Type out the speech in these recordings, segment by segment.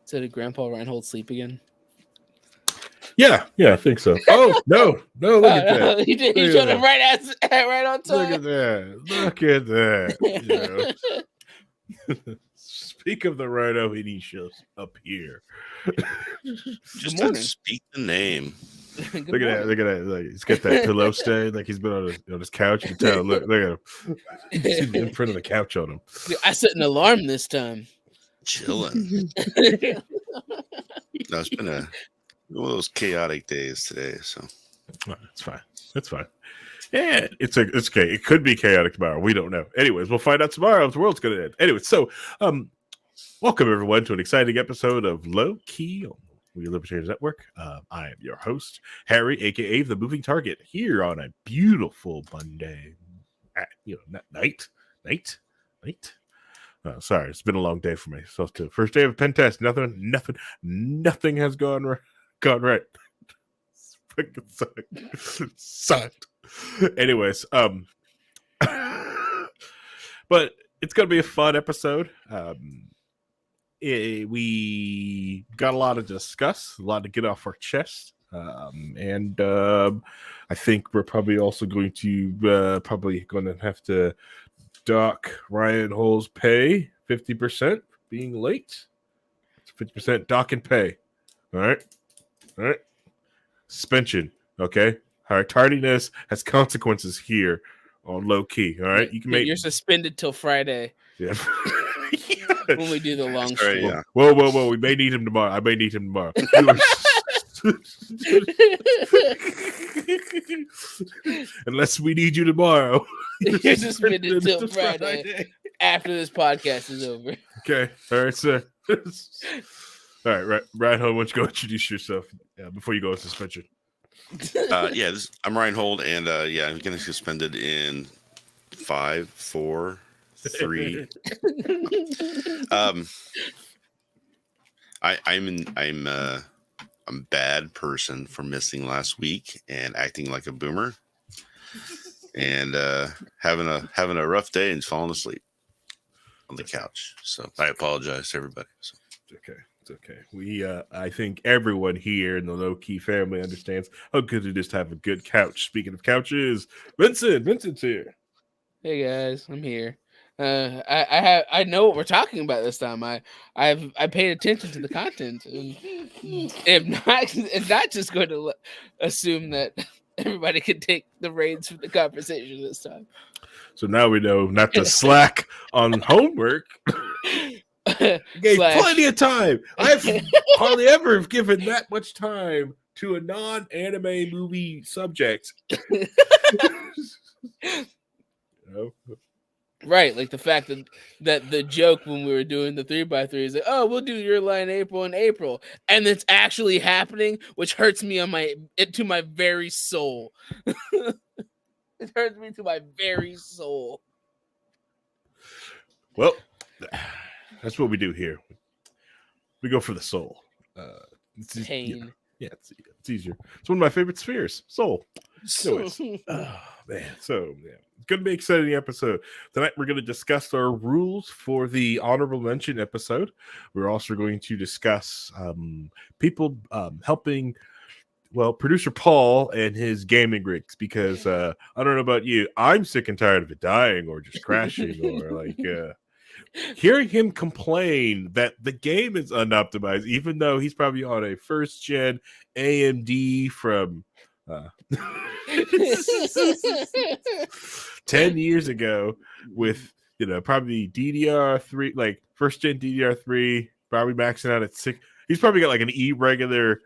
So did Grandpa Rhinehold sleep again? Yeah, I think so. Oh no, look at that. He showed him right on time. Look at that. Speak of the rhino, and he shows up here. Just to speak the name. Look at that. Like, he's got that pillow stain. Like he's been on his couch. You can tell. Look at him. You see the imprint of the couch on him. I set an alarm this time. Chilling. No, it's been one of those chaotic days today. So it's fine. It's fine. Yeah, it's okay. It could be chaotic tomorrow. We don't know. Anyways, we'll find out tomorrow if the world's going to end. Anyways, so welcome everyone to an exciting episode of Low Key on the Libertarians Network. I am your host, Harry, aka the Moving Target, here on a beautiful Monday night. Sorry, it's been a long day for me. So the first day of a pen test, nothing has gone right. Sucked. Anyways, but it's gonna be a fun episode. We got a lot to discuss, a lot to get off our chest, and I think we're probably also going to have to dock Rhinehold's pay 50% being late. It's 50% dock and pay. All right. Suspension. Okay. All right. Tardiness has consequences here on Low Key. All right. You're suspended till Friday. Yeah. When we do the long stream. Yeah. Whoa. We may need him tomorrow. I may need him tomorrow. Unless we need you tomorrow. You're suspended till Friday after this podcast is over. Okay. All right, sir. All right, Rhinehold, why don't you go introduce yourself before you go on suspension? I'm Rhinehold, and I'm getting suspended in 5, 4, 3. I'm a bad person for missing last week and acting like a boomer, and having a rough day and falling asleep on the couch. So I apologize to everybody. So. It's okay. We, I think everyone here in the Low Key family understands how good it is to have a good couch. Speaking of couches, Vincent's here. Hey guys, I'm here. I know what we're talking about this time. I paid attention to the content, and if not just going to assume that everybody can take the reins from the conversation this time. So now we know not to slack on homework. Gave plenty of time. I've hardly ever given that much time to a non-anime movie subject. Right, like the fact that the joke when we were doing the 3x3 is like, oh, we'll do your line April in April, and it's actually happening, which hurts me to my very soul. It hurts me to my very soul. Well, that's what we do here. We go for the soul. Pain. Yeah, it's easier. It's one of my favorite spheres. Soul. Anyways, oh man. So it's gonna be an exciting episode. Tonight we're gonna discuss our rules for the honorable mention episode. We're also going to discuss people helping producer Paul and his gaming rigs, because I don't know about you, I'm sick and tired of it dying or just crashing or like hearing him complain that the game is unoptimized, even though he's probably on a first gen AMD from 10 years ago with probably DDR3, like first gen DDR3, probably maxing out at 6. He's probably got like an irregular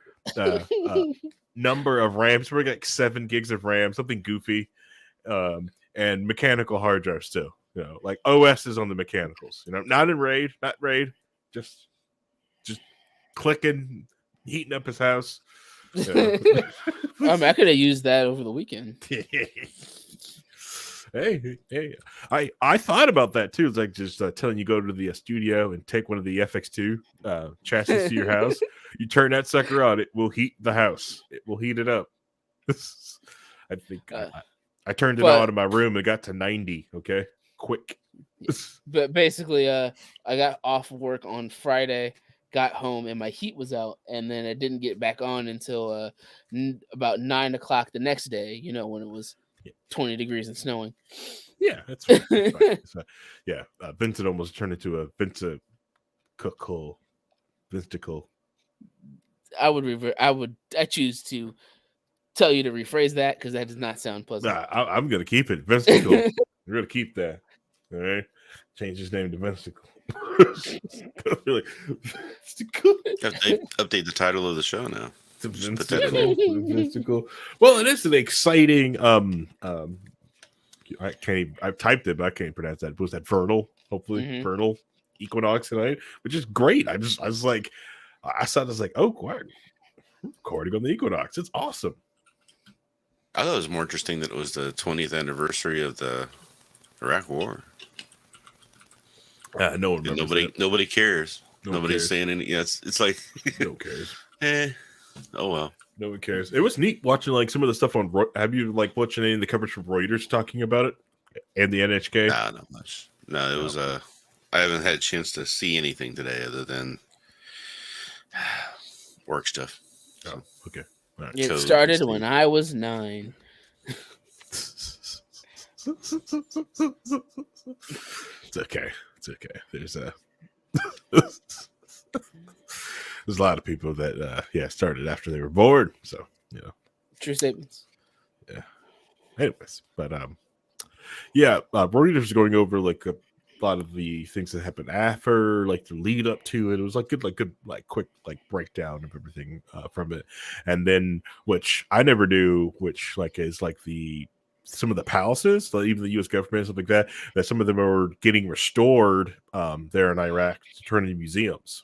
number of RAM. He's probably got like 7 gigs of RAM, something goofy, and mechanical hard drive still. Like OS is on the mechanicals. Not in RAID, just clicking, heating up his house. I could have used that over the weekend. Hey, I thought about that too. It's like just telling you go to the studio and take one of the FX2 chassis to your house. You turn that sucker on, it will heat the house. It will heat it up. I think I turned it on in my room. It got to 90. Okay, quick. But basically, I got off work on Friday, got home and my heat was out, and then it didn't get back on until about 9 o'clock the next day. You know, when it was 20 degrees and snowing. Yeah, that's fine. That's fine. It's fine. Yeah, Vincent almost turned into a Vincent Cool. Vinsticle. I choose to tell you to rephrase that because that does not sound pleasant. Nah, I'm gonna keep it. Vinsticle. We're gonna keep that. All right. Change his name to Vinsticle. Like, Update the title of the show now. Vinsticle. Well, it is an exciting I've typed it, but I can't pronounce that. Was that Vernal? Hopefully Vernal Equinox tonight, which is great. I was like, I saw this like, oh, what? Recording on the Equinox. It's awesome. I thought it was more interesting that it was the 20th anniversary of the Iraq War. No one remembers nobody cares. Nobody's cares. saying any. Yeah, it's like no one cares. Oh well. No one cares. It was neat watching like some of the stuff on. Have you like watching any of the coverage from Reuters talking about it and the NHK? Nah, not much. No, it was I haven't had a chance to see anything today other than work stuff. Oh, okay. Right. It started when I was 9. It's okay. It's okay. There's a lot of people that started after they were born. So true statements. Yeah. Anyways, but Reuters going over like a lot of the things that happened after, like the lead up to it. It was like good, quick breakdown of everything from it, and then which I never knew, which like is like some of the palaces, like even the U.S. government, stuff like that some of them are getting restored there in Iraq to turn into museums.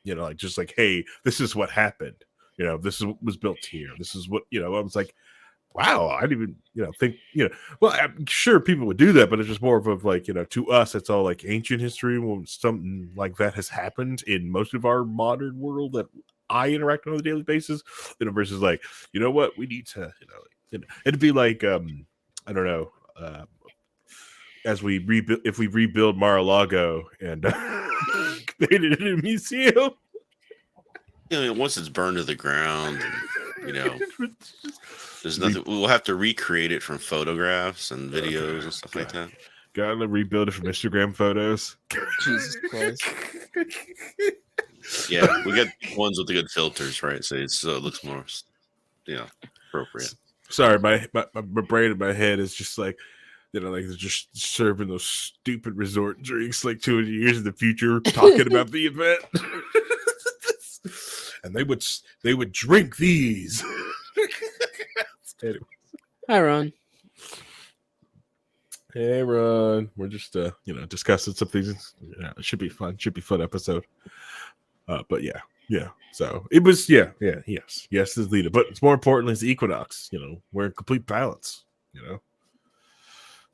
Like just like, hey, this is what happened. This is what was built here. This is what I was like. Wow, I didn't even, think, well, I'm sure people would do that, but it's just more of like, to us, it's all like ancient history when something like that has happened in most of our modern world that I interact on a daily basis, versus like, what we need to, it'd be like, I don't know, as we rebuild, if we rebuild Mar-a-Lago and made it in a museum. Once it's burned to the ground, there's nothing. We'll have to recreate it from photographs and videos and stuff like that. Gotta rebuild it from Instagram photos. Jesus Christ. Yeah, we got ones with the good filters, right? So it looks more, appropriate. Sorry, my brain in my head is just like, like they're just serving those stupid resort drinks like 200 years in the future, talking about the event. And they would drink these. Anyway. Hi, Ron. Hey, Ron. We're just discussing some things. It should be fun. Should be fun episode. But yeah. So it was yes is leader, but it's more importantly is the Equinox. We're in complete balance.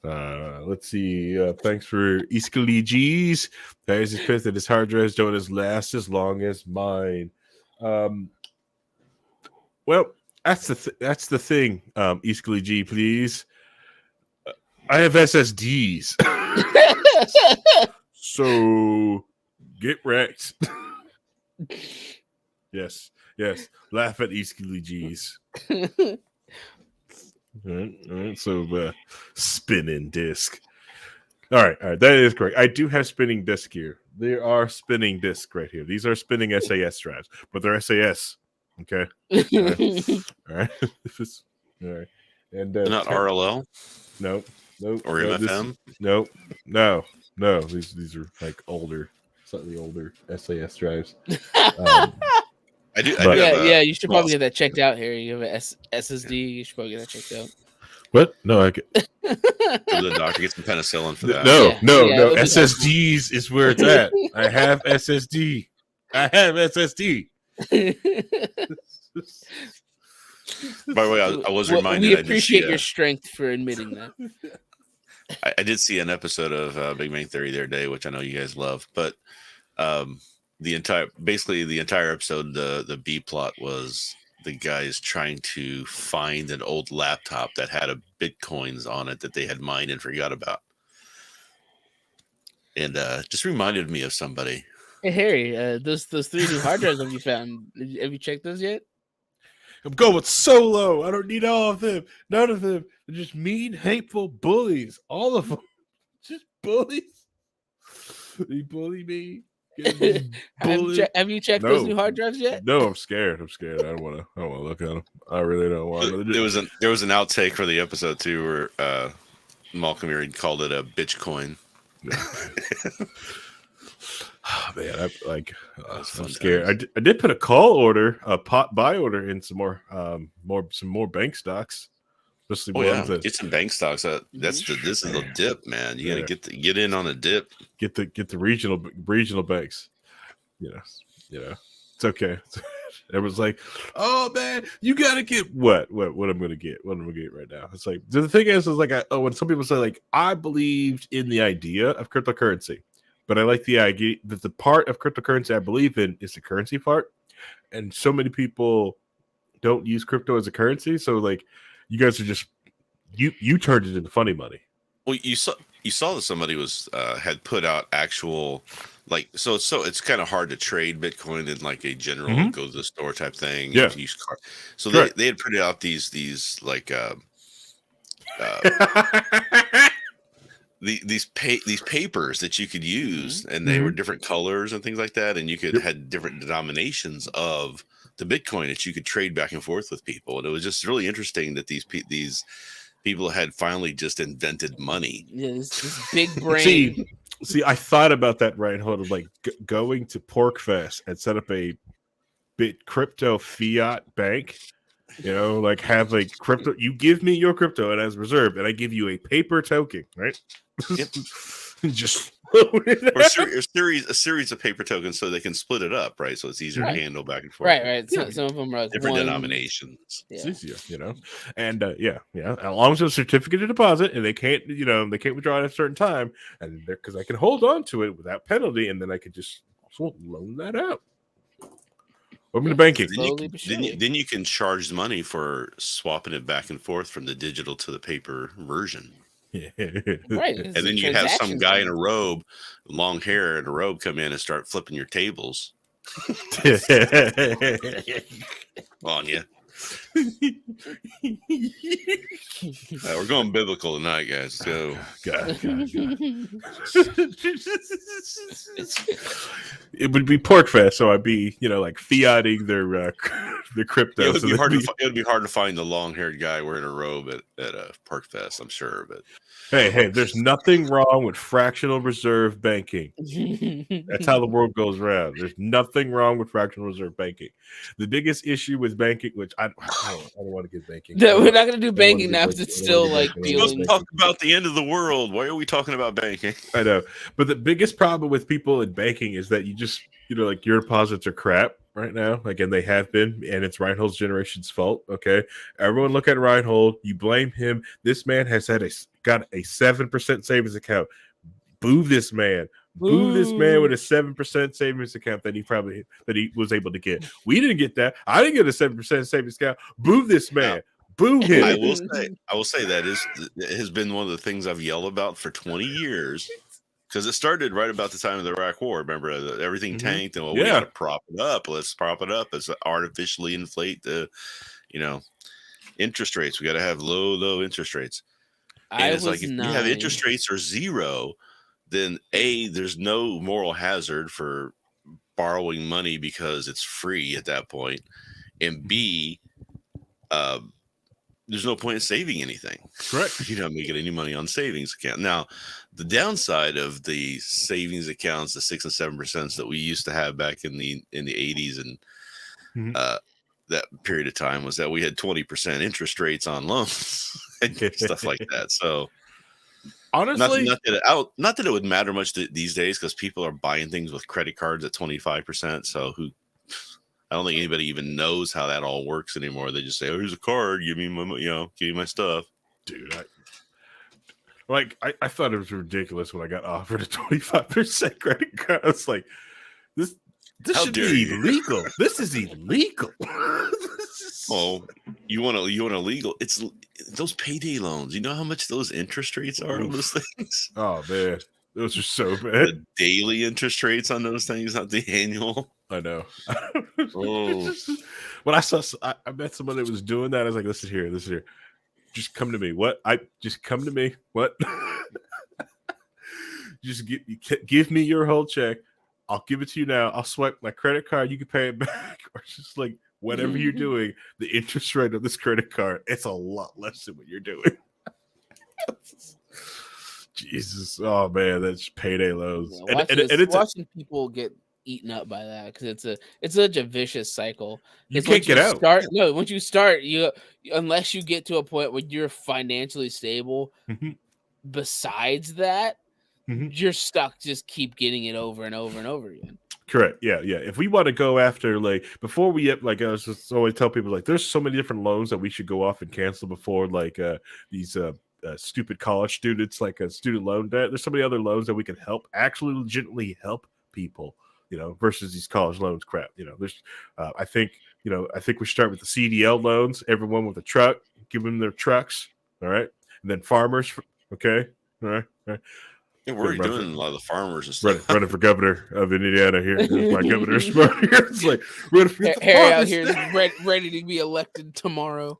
Let's see. Thanks for Iskali G's. Guys, his pissed that his hard drives don't last as long as mine. Well, that's the thing. Iskali G, please. I have SSDs. So get wrecked. Yes. Laugh at Iskali G's. All right. So spinning disc. All right. That is correct. I do have spinning disc here. There are spinning discs right here. These are spinning SAS drives, but they're SAS. Okay. All right. All right. And not RLL. Nope. Or MFM. No. These are like slightly older SAS drives. I do. You should probably get that checked out here. You have an SSD. You should probably get that checked out. What? No, I get. Go to the doctor, get some penicillin for that. No. SSDs is where it's at. I have SSD. By the way, I was reminded. We appreciate your strength for admitting that. I did see an episode of Big Bang Theory the other day, which I know you guys love, but the entire episode, the B plot was the guys trying to find an old laptop that had bitcoins on it that they had mined and forgot about, and just reminded me of somebody. Hey Harry, those 3 new hard drives have you found? Have you checked those yet? I'm going solo. I don't need all of them. None of them. They're just mean, hateful bullies. All of them. Just bullies. They bully me. Have you checked those new hard drives yet? No, I'm scared. I don't want to look at them. I really don't want to. There was an outtake for the episode too, where Malcolm Erie called it a bitch-coin. Oh, man, I'm scared. I did put a call order, a pot buy order in some more bank stocks. Get some bank stocks. This is the dip, man. You gotta get in on a dip. Get the regional banks. It's okay. Everyone's like, oh man, you gotta get what I'm gonna get. What I'm gonna get right now. It's like the thing is like when some people say like I believed in the idea of cryptocurrency, but I like the idea that the part of cryptocurrency I believe in is the currency part, and so many people don't use crypto as a currency. So like, you guys are just you turned it into funny money. Well, you saw that somebody was had put out actual so it's kind of hard to trade Bitcoin in like a general go to the store type thing. Yeah. So they had put out these like these papers that you could use, and they were different colors and things like that, and you could had different denominations of the Bitcoin that you could trade back and forth with people, and it was just really interesting that these people had finally just invented money. Yeah, this big brain. See, I thought about that, Rhinehold, of like going to PorkFest and set up a crypto fiat bank. Like have like crypto. You give me your crypto and as reserve, and I give you a paper token, right? Yep. Just or a series of paper tokens so they can split it up, right? So it's easier to handle back and forth. Right. Some of them are like different denominations. Yeah. It's easier, and as long as it's a certificate of deposit and they can't withdraw at a certain time, and because I can hold on to it without penalty, and then I could just also loan that out. Welcome to banking. Then you can charge money for swapping it back and forth from the digital to the paper version. Right. And then you have some guy in a robe, long hair in a robe, come in and start flipping your tables. On you. We're going biblical tonight, guys. Let's go. God. It would be PorkFest, so I'd be, like fiating their crypto. It would be hard to find the long-haired guy wearing a robe at a PorkFest, I'm sure. But hey, there's nothing wrong with fractional reserve banking. That's how the world goes around. There's nothing wrong with fractional reserve banking. The biggest issue with banking, which I don't want to get banking. No, we're not going to do banking now because it's still like dealing. Let's talk about the end of the world. Why are we talking about banking? I know, but the biggest problem with people in banking is that you just, like your deposits are crap right now, and they have been, and it's Rhinehold's generation's fault. Okay, everyone look at Rhinehold. You blame him. This man has got a 7% savings account. Boo this man. Boo this man with a 7% savings account that he was able to get. We didn't get that. I didn't get a 7% savings account. Boo this man. Boo him. I will say that has been one of the things I've yelled about for 20 years. Because it started right about the time of the Iraq War. Remember, everything tanked, and we got to prop it up. Let's prop it up. Let's artificially inflate the, interest rates. We got to have low interest rates. And it's like if you have interest rates are zero, then A, there's no moral hazard for borrowing money because it's free at that point, and B, there's no point in saving anything. Correct. You don't make any money on savings account. Now, the downside of the savings accounts, the 6 and 7% that we used to have back in the 80s and that period of time, was that we had 20% interest rates on loans and stuff like that. So honestly, not that it would matter much these days, because people are buying things with credit cards at 25%. So I don't think anybody even knows how that all works anymore. They just say, "Oh, here's a card. Give me my, give me my stuff." Dude, I thought it was ridiculous when I got offered a 25% credit card. I was like, this should be illegal. This is illegal. Oh, you want illegal? It's those payday loans. You know how much those interest rates are on those things? Oh man, Those are so bad. The daily interest rates on those things, not the annual. I know. Oh. When I met somebody that was doing that, I was like, listen here. Just come to me. What? Just come to me. What? Just give me your whole check. I'll give it to you now. I'll swipe my credit card. You can pay it back. Or just like whatever you're doing, the interest rate of this credit card, it's a lot less than what you're doing. Jesus. Oh, man. That's payday loans. Yeah, and it's watching people get eaten up by that because it's such a vicious cycle. You can't get out. Once you start, unless you get to a point where you're financially stable, besides that, you're stuck. Just keep getting it over and over and over again. Correct. Yeah. If we want to go after, like, before we get, like, I was just always tell people, like, there's so many different loans that we should go off and cancel before, like, these stupid college students, like a student loan debt. There's so many other loans that we can actually legitimately help people, versus these college loans crap. There's, I think we start with the CDL loans. Everyone with a truck, give them their trucks. All right. And then farmers. Okay. All right. Yeah, we're doing a lot of the farmers and stuff. Running for governor of Indiana here. There's my governor's spot here. It's like running for Harry out here ready to be elected tomorrow.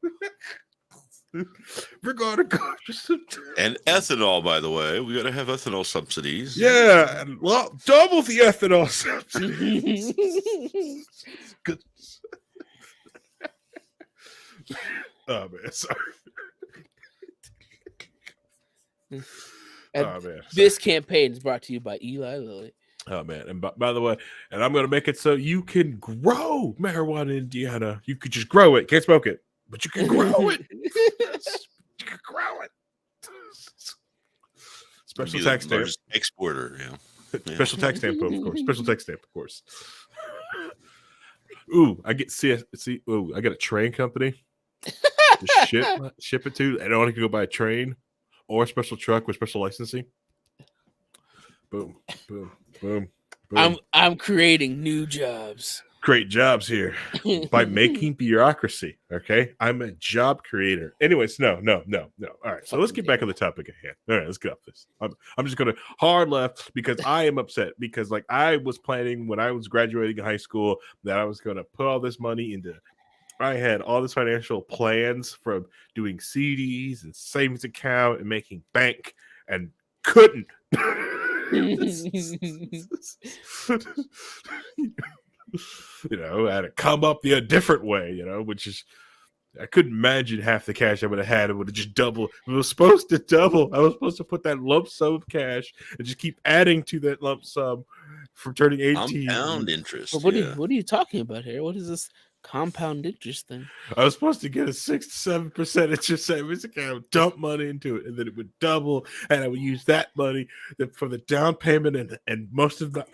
We're gonna go. And ethanol, by the way, we gotta have ethanol subsidies. Yeah, and double the ethanol subsidies. Oh man, sorry. This campaign is brought to you by Eli Lilly. Oh man, and by the way, and I'm gonna make it so you can grow marijuana in Indiana. You could just grow it, can't smoke it, but you can grow it. You can grow it. Special tax stamp exporter, Special tax stamp, of course. Special tax stamp, of course. Ooh, I get Ooh, I got a train company to ship it to. I don't want to go by a train or a special truck with special licensing. Boom, boom, boom, boom. I'm creating new jobs. Create jobs here by making bureaucracy. Okay, I'm a job creator. Anyways, no. All right, so let's get back on the topic at hand. All right, let's get off this. I'm just gonna hard left because I am upset because, like, I was planning when I was graduating high school that I was gonna put all this money into. I had all this financial plans from doing CDs and savings account and making bank and couldn't. I had to come up a different way, which is, I couldn't imagine half the cash I would have had. It would have just doubled. It was supposed to double. I was supposed to put that lump sum of cash and just keep adding to that lump sum from turning 18. Compound interest. What are you talking about here? What is this compound interest thing? I was supposed to get a 6 to 7% interest savings account, dump money into it, and then it would double, and I would use that money for the down payment and most of the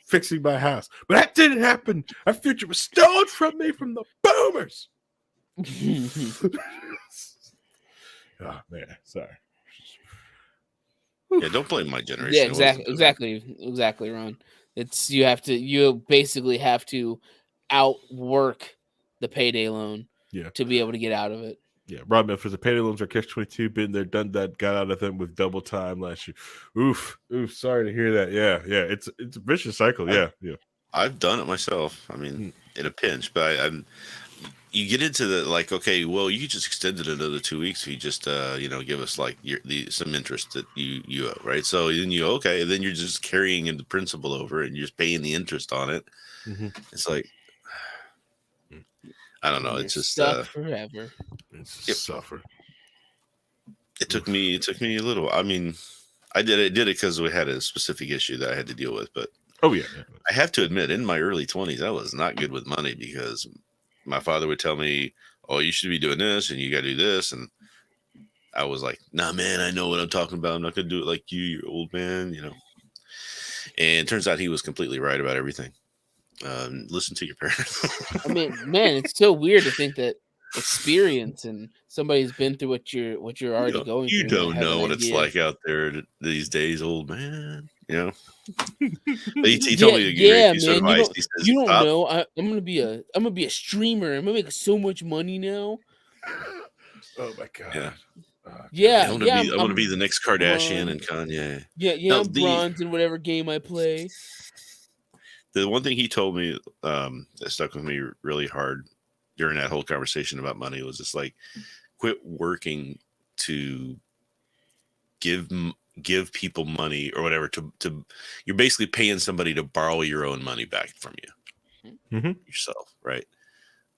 fixing my house. But that didn't happen. Our future was stolen from me from the boomers. Oh man, sorry. Yeah, don't blame my generation. Yeah, exactly, Ron. It's you basically have to outwork the payday loan to be able to get out of it. Yeah, Rob Memphis, the payday loans are catch-22. Been there, done that. Got out of them with double time last year. Oof. Sorry to hear that. Yeah. It's a vicious cycle. Yeah. I've done it myself. I mean, in a pinch, but you get into the, like, okay, well, you just extended another 2 weeks. If you just give us like some interest that you owe, right? So then then you're just carrying the principal over and you're just paying the interest on it. Mm-hmm. It's like, I don't know. It's just stuck forever. It's just suffer. It took me a little. I mean, I did it because we had a specific issue that I had to deal with. But I have to admit, in my early 20s, I was not good with money because my father would tell me, "Oh, you should be doing this, and you got to do this," and I was like, "Nah, man, I know what I'm talking about. I'm not gonna do it like you old man." And it turns out he was completely right about everything. Listen to your parents. I mean, man, it's so weird to think that experience and somebody's been through what you're already going through. You don't know what it's like out there these days, old man. He told me to get man. Advice. You don't know. I'm gonna be a streamer. I'm gonna make so much money now. Oh my god. Yeah. Yeah, I want to yeah, be. I want to be I'm the next Kardashian and bronze. Kanye. Yeah, Now, I'm bronze in whatever game I play. the one thing he told me that stuck with me really hard during that whole conversation about money was just like, quit working to give give people money or whatever to you're basically paying somebody to borrow your own money back from you yourself, right?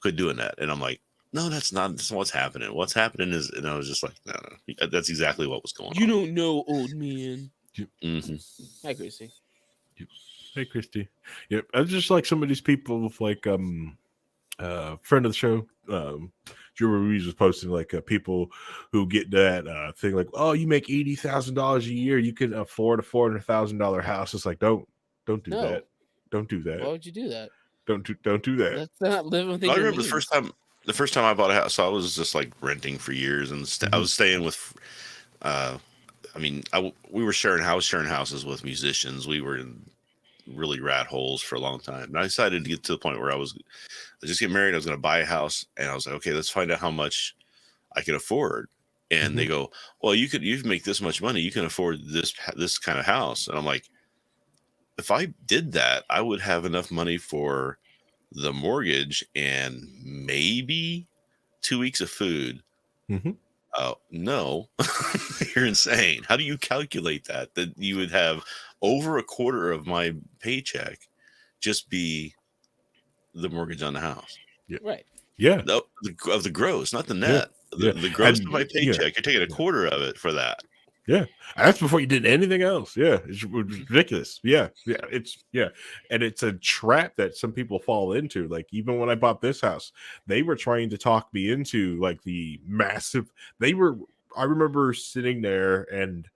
Quit doing that. And I'm like, no, that's not what's happening. What's happening is, and I was just like, no, that's exactly what was going You on. don't know, old man. Mm-hmm. Hi, Chrissy. Hey, Christy. Yep, I just like some of these people with like friend of the show, Drew Ruiz was posting like people who get that thing like, oh, you make $80,000 a year, you can afford a $400,000 house. It's like don't do No. that. Don't do that. Why would you do that? Don't do that. That's not living within I your remember means. the first time I bought a house, so I was just like renting for years, and I was staying with. I mean, we were sharing houses with musicians. We were in really rat holes for a long time, and I decided to get to the point where I was just get married. I was going to buy a house, and I was like, okay, let's find out how much I can afford. And they go, well, you make this much money, you can afford this kind of house. And I'm like, if I did that, I would have enough money for the mortgage and maybe 2 weeks of food. No, you're insane. How do you calculate that you would have over a quarter of my paycheck just be the mortgage on the house? Right. Yeah. No, of the gross, not the Yeah. net. Yeah. The gross And of my paycheck, you're taking a quarter of it for that. Yeah, that's before you did anything else. Yeah, it's ridiculous. Yeah, and it's a trap that some people fall into. Like even when I bought this house, they were trying to talk me into like the massive. I remember sitting there, and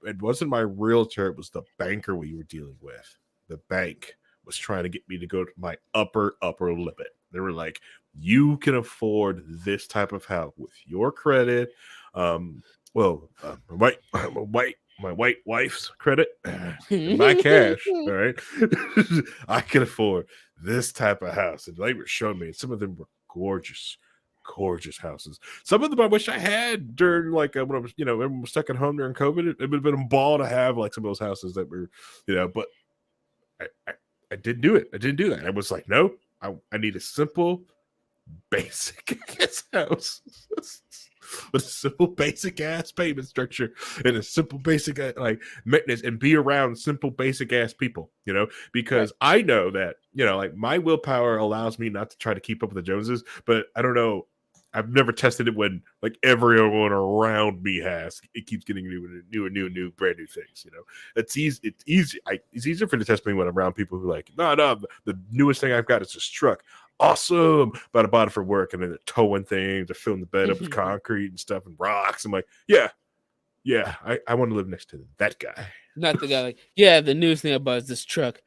it wasn't my realtor; it was the banker we were dealing with. The bank was trying to get me to go to my upper limit. They were like, "You can afford this type of house with your credit." My white wife's credit and my cash, all right, I can afford this type of house. And they were showing me, and some of them were gorgeous houses. Some of them I wish I had during like when I was, everyone was stuck at home during COVID. It would have been a ball to have like some of those houses that were, but I didn't do it. I didn't do that. I was like, no, I need a simple, basic house with a simple basic ass payment structure and a simple basic like maintenance, and be around simple basic ass people, because I know that, like my willpower allows me not to try to keep up with the Joneses, but I don't know, I've never tested it when like everyone around me has. It keeps getting new brand new things. It's easy. It's easier for me to test me when I'm around people who like, no, the newest thing I've got is this truck. Awesome, but I bought it for work, and then they're towing things, they're filling the bed up with concrete and stuff and rocks. I'm like, yeah, I want to live next to that guy. Not the guy like, yeah, the newest thing I bought is this truck.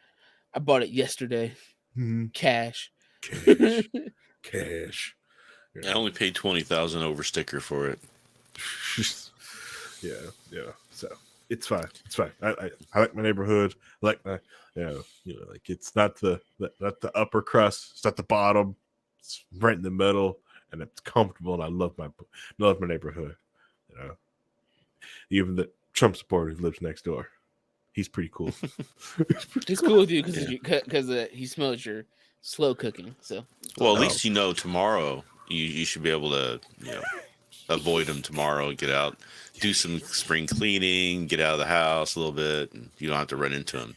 I bought it yesterday. Cash. Cash. I only paid $20,000 over sticker for it. Yeah. So it's fine. I like my neighborhood. I like my, like it's not the upper crust. It's not the bottom. It's right in the middle, and it's comfortable. And I love my neighborhood. Even the Trump supporter who lives next door, he's pretty cool. He's cool with you because he smells your slow cooking. So well, at least tomorrow you should be able to avoid him tomorrow. Get out, do some spring cleaning, get out of the house a little bit, and you don't have to run into him.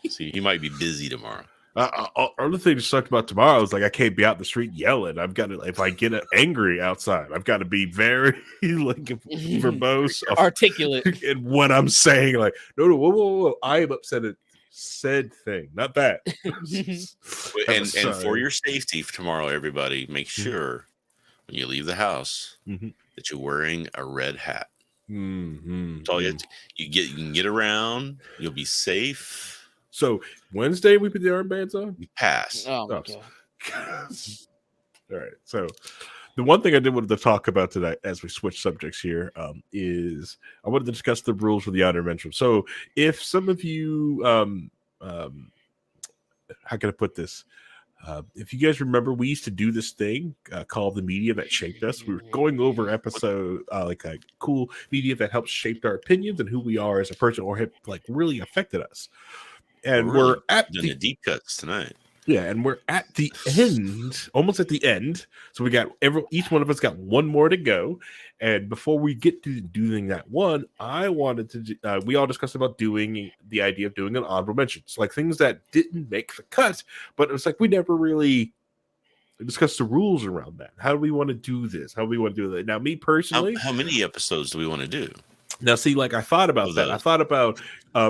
See, he might be busy tomorrow. Other thing that sucked about tomorrow is like I can't be out in the street yelling. I've got to, if I get angry outside, I've got to be very like verbose, articulate in what I'm saying. Like, no, whoa, I am upset at said thing, not that. and for your safety for tomorrow, everybody, make sure when you leave the house that you're wearing a red hat. That's all you can get around. You'll be safe. So Wednesday we put the armbands on. You pass. Oh my god! All right. So the one thing I did want to talk about today, as we switch subjects here, is I wanted to discuss the rules for the honor mention. So if some of you, how can I put this? If you guys remember, we used to do this thing called the media that shaped us. We were going over episode like a cool media that helps shape our opinions and who we are as a person, or have like really affected us. And We're really at doing the deep cuts tonight. Yeah, and we're at the end, almost at the end. So we got each one of us got one more to go. And before we get to doing that one, I wanted to. We all discussed about doing the idea of doing an honorable mentions, like things that didn't make the cut, but it was like we never really discussed the rules around that. How do we want to do this? How do we want to do that? Now, me personally, How many episodes do we want to do? Now, see, like I thought about Of that. I those. thought about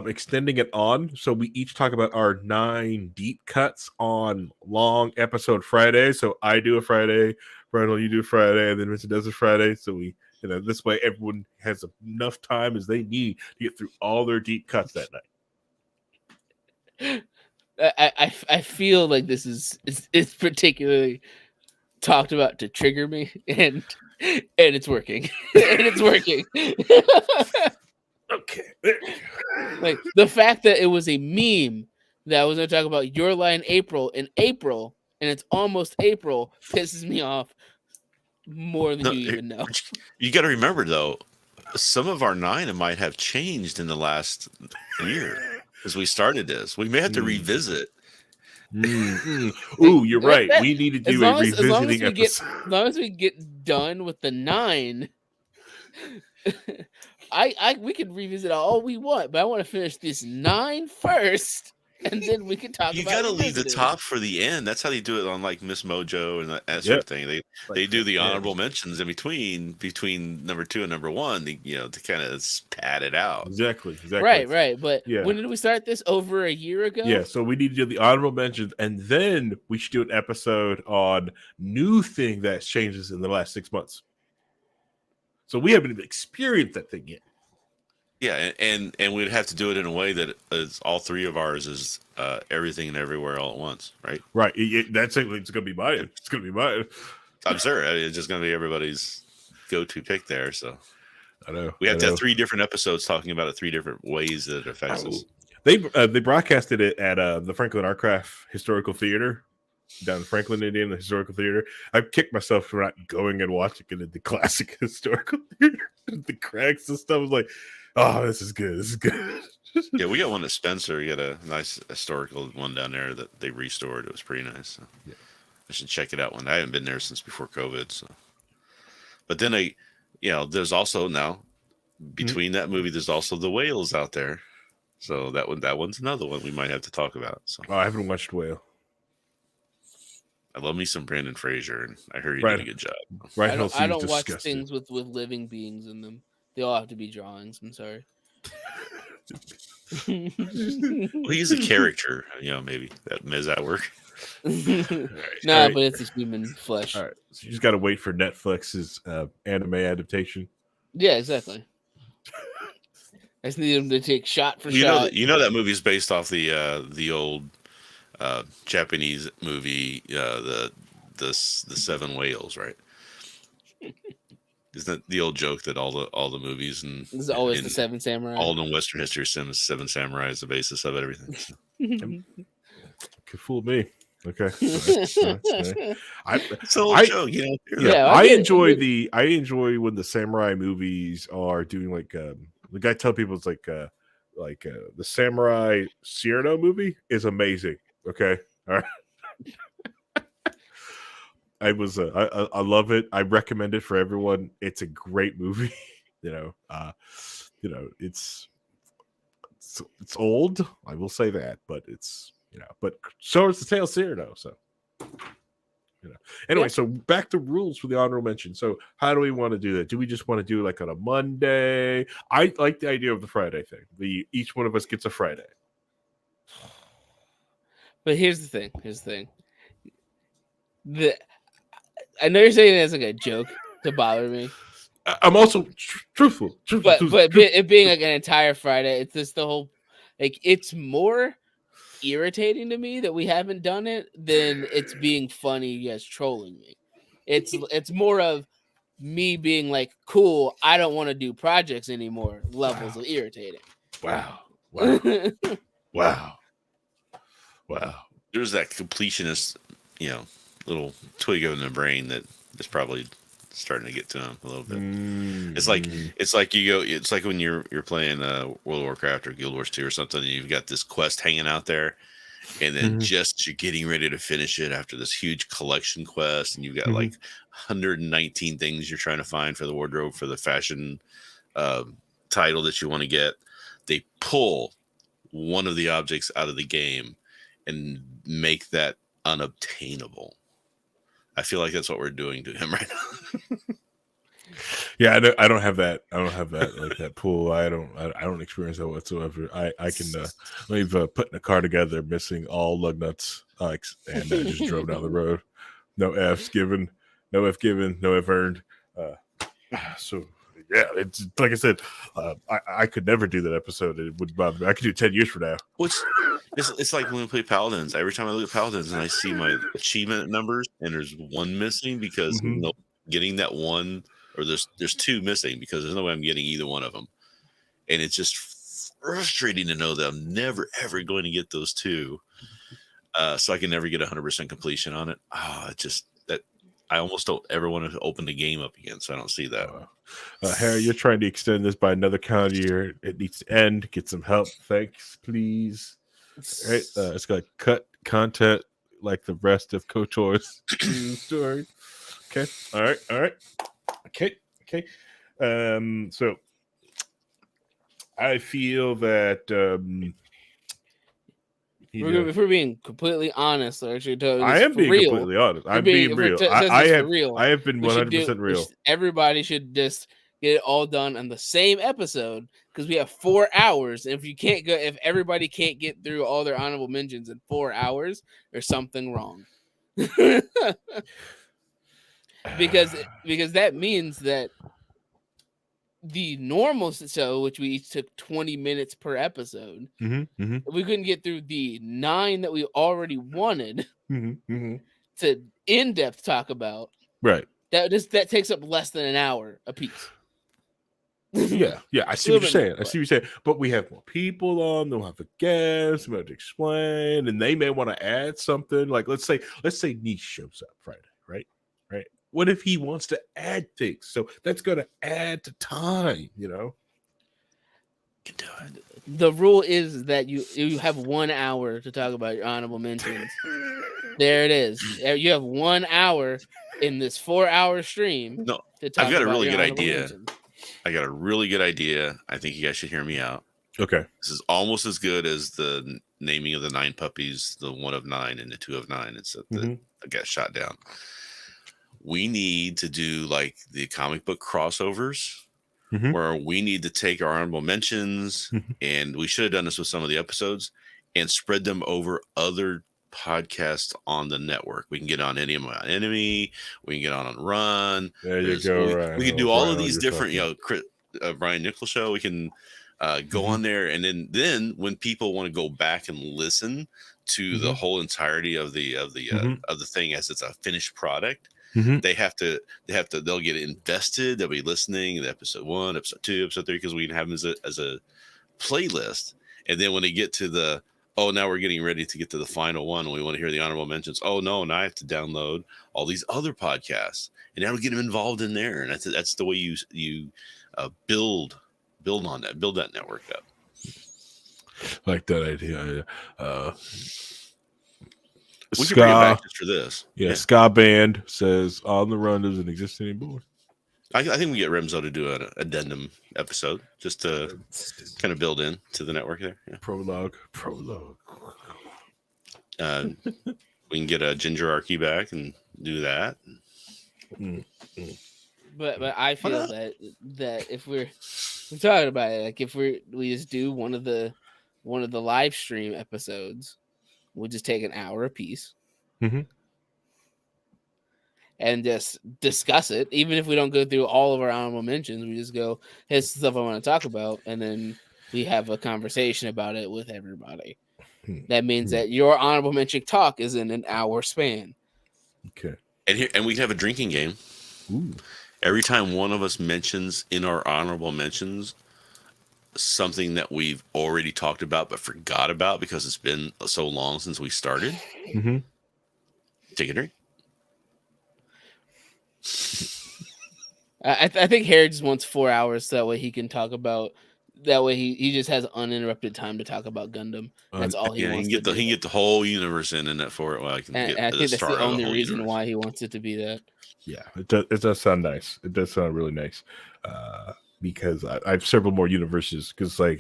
extending it on, so we each talk about our 9 deep cuts on long episode Friday. So I do a Friday, Rhinehold, you do a Friday, and then Vincent does a Friday. So we, this way everyone has enough time as they need to get through all their deep cuts that night. I feel like this is particularly talked about to trigger me, and it's working. And it's working. Okay. Like the fact that it was a meme that I was going to talk about your line April in April, and it's almost April, pisses me off more than you even know. You got to remember though, some of our 9 might have changed in the last year as we started this. We may have to revisit. Ooh, you're right. We need to do a revisiting episode. As long as we get done with the 9, we can revisit all we want, but I want to finish this 9 first, and then we can talk. You about. got to leave the top for the end. That's how they do it on like Miss Mojo and that sort of thing. They do the honorable mentions in between number 2 and number 1. To kind of pad it out. Exactly. Right. But when did we start this? Over a year ago. Yeah. So we need to do the honorable mentions, and then we should do an episode on new thing that changes in the last 6 months. So we haven't even experienced that thing yet. Yeah, and we'd have to do it in a way that is all 3 of ours is everything and everywhere all at once, right? Right. That's it. It's going to be mine. It's going to be mine. I'm sure it's just going to be everybody's go-to pick there. So I know we have to have 3 different episodes talking about it 3 different ways that it affects us. They broadcasted it at the Franklin Artcraft Historical Theater down in Franklin, Indiana, the Historical Theater. I kicked myself for not going and watching it at the classic Historical Theater, the cracks and stuff. I was like, oh, this is good. This is good. Yeah, we got one at Spencer. We got a nice historical one down there that they restored. It was pretty nice. So I should check it out one. I haven't been there since before COVID. So, but then there's also now between that movie, there's also The Whales out there. So that one's another one we might have to talk about. So I haven't watched Whale. I love me some Brandon Fraser, and I heard he did a good job. Right, I don't watch things with living beings in them. They all have to be drawings. I'm sorry. Well, he's a character, maybe does that work? But it's a human flesh. All right, so you just got to wait for Netflix's anime adaptation. Yeah, exactly. I just need them to take shot for shot. That movie is based off the old Japanese movie, the 7 Whales, right? Isn't that the old joke that all the movies and this is always the 7 Samurai? All in Western history, 7 Samurai is the basis of everything. Could fool me. Okay. It's an old joke, I enjoy when the samurai movies are doing like the guy tell people it's like the Samurai Cyrano movie is amazing. Okay. All right. I love it. I recommend it for everyone. It's a great movie. It's old. I will say that, but it's but so is the tale of Cyrano. So anyway, so back to rules for the honorable mention. So how do we want to do that? Do we just want to do like on a Monday? I like the idea of the Friday thing. Each one of us gets a Friday. But here's the thing. I know you're saying it as like a joke to bother me. I'm also truthful. But it being like an entire Friday, it's just the whole it's more irritating to me that we haven't done it than it's being funny. Yes, trolling me. It's more of me being like, cool, I don't want to do projects anymore. Levels of irritating. Wow. There's that completionist little twig in the brain that is probably starting to get to him a little bit. It's like you go. It's like when you're playing World of Warcraft or Guild Wars 2 or something, and you've got this quest hanging out there, and then just you're getting ready to finish it after this huge collection quest, and you've got like 119 things you're trying to find for the wardrobe for the fashion title that you want to get. They pull one of the objects out of the game and make that unobtainable. I feel like that's what we're doing to him right now. Yeah, I don't have that. I don't have that like that pool. I don't experience that whatsoever. I can leave putting a car together, missing all lug nuts, and just drove down the road. No F's given, no F given, no F earned. So yeah, it's like I said, I could never do that episode. It would bother me. I could do 10 years from now. It's like when we play Paladins. Every time I look at Paladins and I see my achievement numbers and there's one missing because getting that one, or there's two missing because there's no way I'm getting either one of them, and it's just frustrating to know that I'm never ever going to get those two, so I can never get 100% completion on it. I almost don't ever want to open the game up again, so I don't see that. Harry, you're trying to extend this by another calendar year. It needs to end. Get some help, thanks, please. All right, it's got cut content like the rest of KOTOR's story. Okay, all right. Okay. So I feel that if we're being completely honest, I am being completely honest. I'm being real. I have been 100% real. Everybody should just get it all done on the same episode because we have 4 hours. And if everybody can't get through all their honorable mentions in 4 hours, there's something wrong. because that means that the normal show, which we each took 20 minutes per episode, we couldn't get through the 9 that we already wanted to in-depth talk about. Right. That takes up less than an hour a piece. Yeah. I see what you're saying. But we have more people on. They'll have a guest. We have to explain, and they may want to add something. Like let's say Niche shows up Friday, right? What if he wants to add things? So that's going to add to time, You can do it. The rule is that you have 1 hour to talk about your honorable mentions. There it is. You have 1 hour in this 4-hour stream. No, to talk I've got a about really your good honorable idea. mentions. I got a really good idea. I think you guys should hear me out. Okay. This is almost as good as the naming of the 9 puppies, the 1 of 9 and the 2 of 9. It's that I got shot down. We need to do like the comic book crossovers where we need to take our honorable mentions, and we should have done this with some of the episodes, and spread them over other podcasts on the network. We can get on Enemy, we can get on Run. There you go. We can do all of these different, Brian Nichols show. We can go on there, and then when people want to go back and listen to the whole entirety of the thing as it's a finished product, they'll get invested. They'll be listening to episode 1, episode 2, episode 3, because we can have them as a playlist. And then when they get to now we're getting ready to get to the final one, and we want to hear the honorable mentions. Oh no, now I have to download all these other podcasts, and now we get them involved in there. And that's the way you build on that, build that network up. Like that idea. We can bring it back just for this. Yeah, Ska Band says On the Run doesn't exist anymore. I think we get Remzo to do an addendum episode just to kind of build in to the network there. Yeah. Prologue. We can get a Ginger Archie back and do that. But I feel that if we're talking about it, like if we just do one of the live stream episodes, we'll just take an hour a piece. And just discuss it. Even if we don't go through all of our honorable mentions, we just go, here's stuff I want to talk about, and then we have a conversation about it with everybody. That means that your honorable mention talk is in an hour span. Okay. And we can have a drinking game. Ooh. Every time one of us mentions in our honorable mentions something that we've already talked about but forgot about because it's been so long since we started, Take a drink. I think Harry just wants 4 hours so that way he can talk about. That way he just has uninterrupted time to talk about Gundam. That's all he Yeah, wants to do. he can get the whole universe in it for it. While I can And get I the think that's the start of the only whole reason universe. why he wants it to be that. Yeah, it does sound nice. It does sound really nice. Because I have several more universes. Because like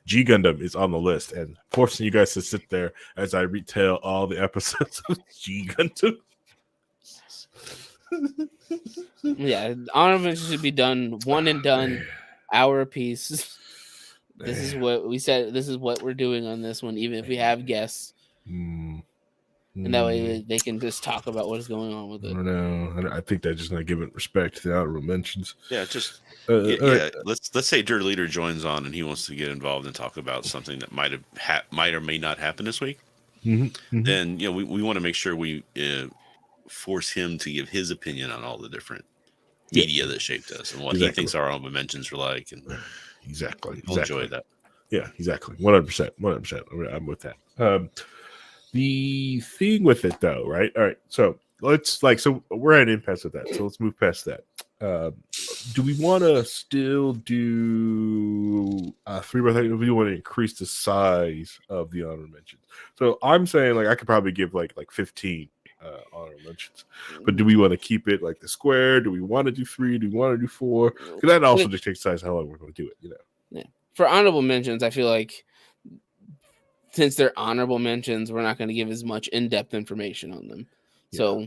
G Gundam is on the list, and forcing you guys to sit there as I retell all the episodes of G Gundam. Yeah, honorable mention should be done one and done, hour apiece. This is what we said. This is what we're doing on this one, even if we have guests, and that way they can just talk about what is going on with I it. don't know. I think they're just not giving respect to the honorable mentions. Yeah, just All right. Let's say Dirt Leader joins on and he wants to get involved and talk about something that might or may not happen this week. Then we want to make sure we force him to give his opinion on all the different media that shaped us and what he thinks our honorable mentions are like. And exactly. We'll enjoy that. Yeah, exactly. 100%. 100%. I'm with that. The thing with it though, right? All right. So so we're at an impasse with that. So let's move past that. Do we want to still do 3x3? Do we want to increase the size of the honor mentions? So I'm saying like I could probably give like 15 honor mentions, but do we want to keep it like the square? Do we want to do 3? Do we want to do 4? Because that also dictates size how long we're going to do it. Yeah. For honorable mentions, I feel like since they're honorable mentions, we're not going to give as much in-depth information on them. Yeah. So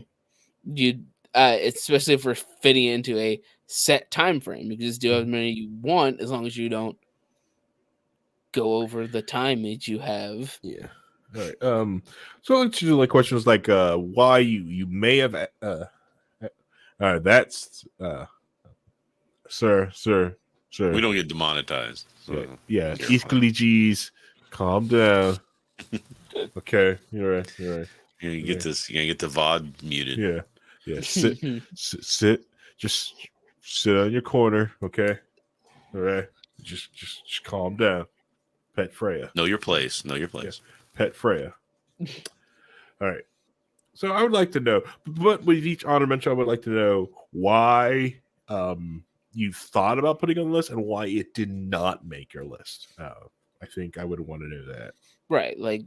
you, especially if we're fitting into a set time frame, you can just do as many you want as long as you don't go over the time that you have. Yeah. All right. So let's do like questions like why you may have that's sir. We don't get demonetized. So yeah. East collegies, calm down. Okay, you're right. You get this. You get the VOD muted. Yeah. Sit. Just sit on your corner. Okay. All right. Just calm down. Pet Freya. Know your place. Yeah. Pet Freya. All right. So I would like to know, but with each honor mention, I would like to know why you thought about putting on the list and why it did not make your list. I think I would want to know that. Right. Like,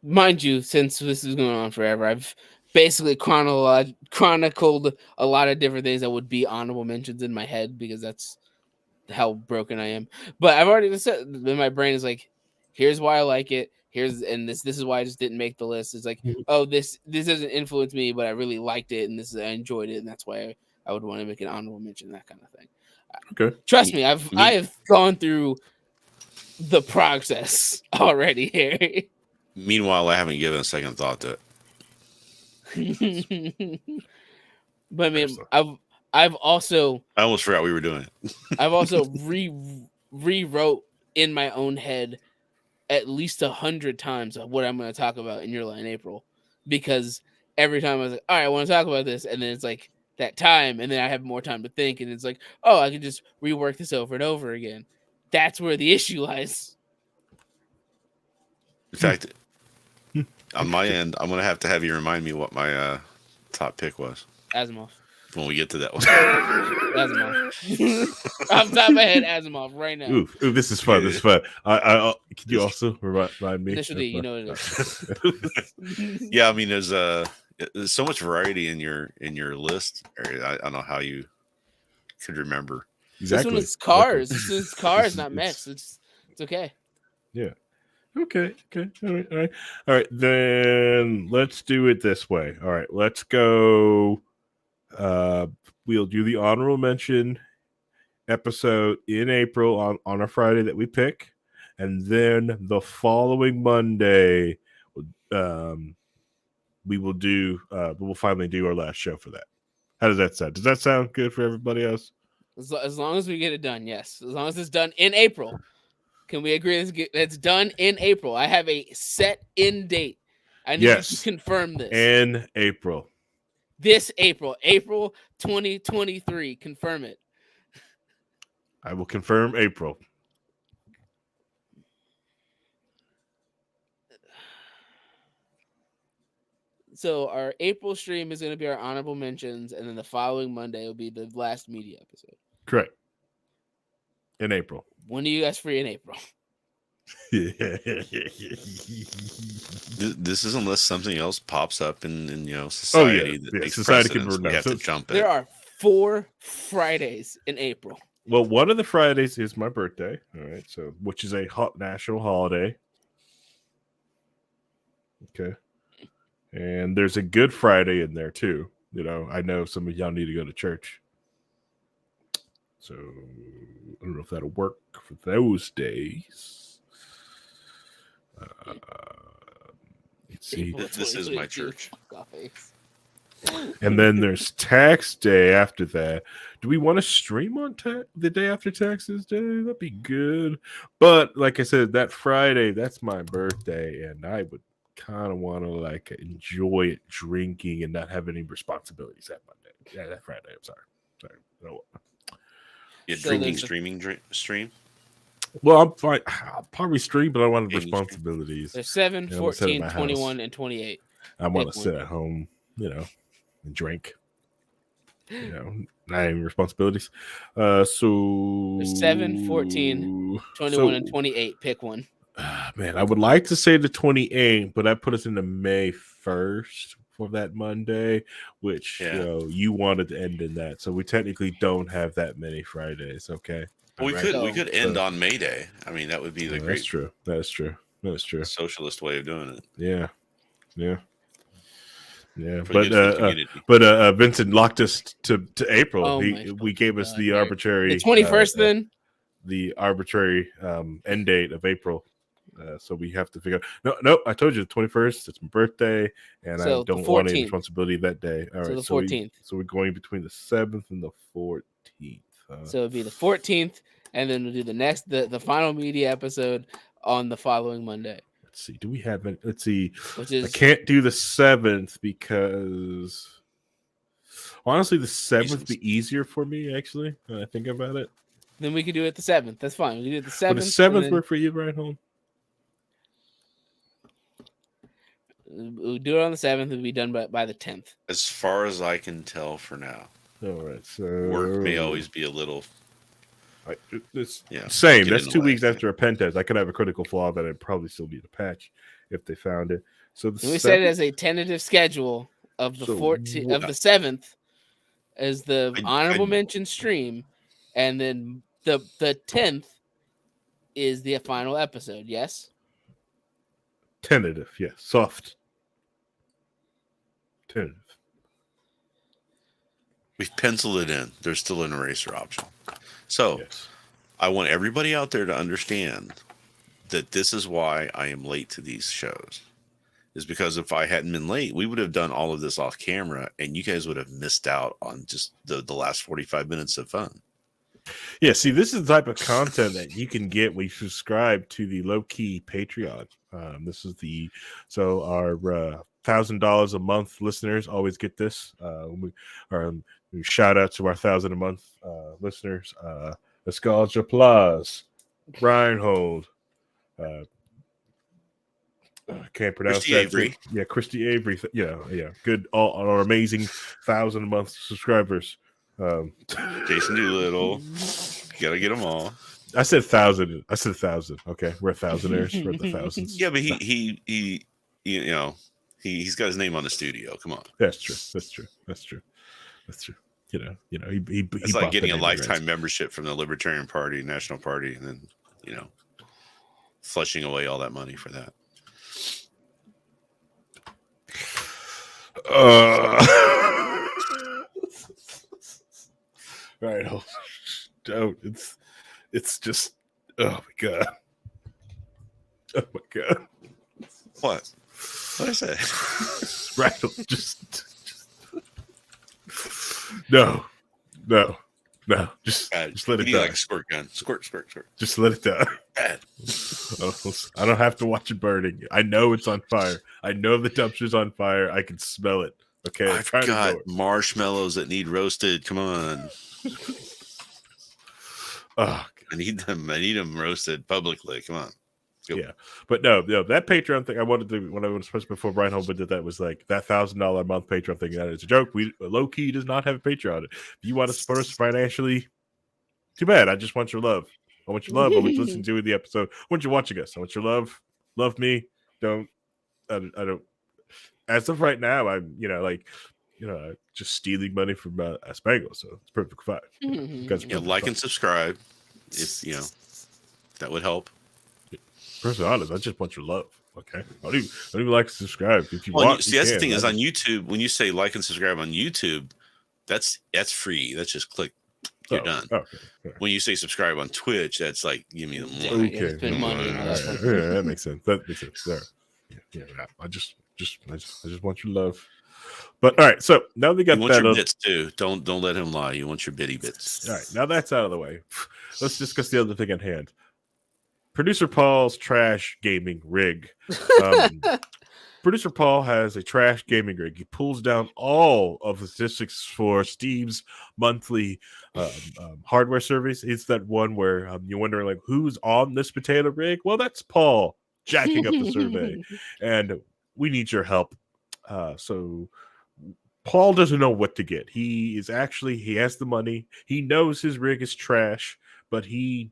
mind you, since this is going on forever, I've basically chronicled a lot of different things that would be honorable mentions in my head because that's how broken I am. But I've already said in my brain is like, here's why I like it. This is why I just didn't make the list. It's like, oh, this doesn't influence me, but I really liked it, and I enjoyed it, and that's why I would want to make an honorable mention, that kind of thing. Okay. Trust me, I have gone through the process already, Harry. Meanwhile, I haven't given a second thought to it. But I mean, I've also I almost forgot we were doing it. I've also rewrote in my own head at least 100 times of what I'm going to talk about in Your Lie in April, because every time I was like, all right, I want to talk about this, and then it's like that time, and then I have more time to think, and it's like, oh, I can just rework this over and over again. That's where the issue lies. In fact, on my end, I'm going to have you remind me what my top pick was. Asimov. When we get to that one. Asimov. Off the top of my head, Asimov right now. Ooh, this is fun. This is fun. I can you also remind me? Initial D, you know what it is. Yeah, I mean, there's so much variety in your list. I don't know how you could remember. Exactly. This one is cars. This is cars, not mechs. It's okay. Yeah. Okay. All right. Then let's do it this way. All right. Let's go. We'll do the honorable mention episode in April on a Friday that we pick, and then the following Monday, we will finally do our last show for that. How does that sound? Does that sound good for everybody else? As long as we get it done, yes. As long as it's done in April. Can we agree it's done in April? I have a set in date. I need you to confirm this. In April. This April 2023. Confirm it. I will confirm April. So our April stream is going to be our honorable mentions, and then the following Monday will be the last media episode. Correct. In April. When are you guys free in April? This is unless something else pops up in society that takes society can precedence. We have to jump There it. are 4 Fridays in April. Well, one of the Fridays is my birthday. All right, so which is a national holiday. Okay, and there's a Good Friday in there too. I know some of y'all need to go to church, so I don't know if that'll work for those days. Let's see. This is my church. And then there's tax day after that. Do we want to stream on the day after taxes day? That'd be good. But like I said, that Friday, that's my birthday, and I would kind of want to enjoy it drinking and not have any responsibilities that Monday. Yeah, that Friday. I'm sorry. No. Yeah, drinking, stream. Well, I'm fine. I'll probably stream, but I want responsibilities. There's 7, 14, 21, and 28. I want to sit at home, and drink. Not any responsibilities. So there's 7, 14, 21, and 28. Pick one. Man, I would like to say the 28th, but I put us into May 1st for that Monday, which you wanted to end in that. So we technically don't have that many Fridays. Okay. We could end on May Day. I mean, that would be the great. That's true. That's true. That's true. Socialist way of doing it. Yeah. But Vincent locked us to April. Oh we gave us the arbitrary. The 21st, then the arbitrary end date of April. So we have to figure out. No, I told you the 21st. It's my birthday, and so I don't want any responsibility that day. All right, the 14th. So we're going between the 7th and the 14th. So it'd be the 14th, and then we'll do the final media episode on the following Monday. Let's see. Do we have it? Let's see. I can't do the 7th because honestly, the 7th would be easier for me. Actually, when I think about it, then we could do it the 7th. That's fine. We can do it the 7th. Would the 7th work for you, Rhinehold? We'll do it on the 7th. We'll be done by the 10th. As far as I can tell for now. All right. So work may always be a little. Same. That's 2 weeks after a pen test. I could have a critical flaw that I'd probably still need a patch if they found it. So we set it as a tentative schedule of the 14th of the 7th as the honorable mention stream, and then the 10th is the final episode. Yes. Tentative. Yes. Soft. Tentative. We've penciled it in. There's still an eraser option. So yes. I want everybody out there to understand that this is why I am late to these shows. Is because if I hadn't been late, we would have done all of this off camera, and you guys would have missed out on just the last 45 minutes of fun. Yeah, see, this is the type of content that you can get when you subscribe to the Low Key Patreon. This is our $1,000 a month listeners always get this. We shout out to our 1,000 a month listeners. Escalge Applause, Rhinehold. Can't pronounce Christy that. Avery. Yeah, Christy Avery. Yeah. Good. All our amazing 1,000 a month subscribers. Jason Doolittle. You gotta get them all. I said 1,000. Okay, we're thousandaires. We're the thousands. Yeah, but he's got his name on the studio. Come on. That's true. It's like getting a lifetime membership from the Libertarian Party, National Party, and then flushing away all that money for that. Right. Don't. It's just. Oh my god. Oh my god. What? What did I say? Right. Just. No. Just let it die. Like squirt gun. Squirt. Just let it die. Bad. I don't have to watch it burning. I know it's on fire. I know the dumpster's on fire. I can smell it. Okay. I've got marshmallows that need roasted. Come on. Oh, I need them roasted publicly. Come on. Yep. Yeah, but no, that Patreon thing I wanted to when I was supposed before Rhinehold did that was like that $1,000 a month Patreon thing. That is a joke. We low key does not have a Patreon. If you want to support us financially, too bad. I just want your love. I want your love. I want you to listen to the episode. I want you watching us. I want your love. Love me. Don't. I don't. As of right now, I'm just stealing money from Aspangle, so it's perfect fine. You guys are Yeah, perfect like fine. and subscribe. If that would help. Personally honest, I just want your love. Okay, I don't even like to subscribe. If you Well, want, see, that's the thing is on YouTube. When you say like and subscribe on YouTube, that's free. That's just click. You're done. Okay. When you say subscribe on Twitch, that's like give me the money. Okay, spend money. All right. Yeah, that makes sense. That makes sense. All right. Yeah. I just want your love. But all right, so now we got You want that. your bits too. Don't let him lie. You want your bitty bits. All right, now that's out of the way. Let's discuss the other thing at hand. Producer Paul's trash gaming rig. Producer Paul has a trash gaming rig. He pulls down all of the statistics for Steam's monthly hardware surveys. It's that one where you're wondering, like, who's on this potato rig? Well, that's Paul jacking up the survey. And we need your help. So Paul doesn't know what to get. He has the money. He knows his rig is trash, but he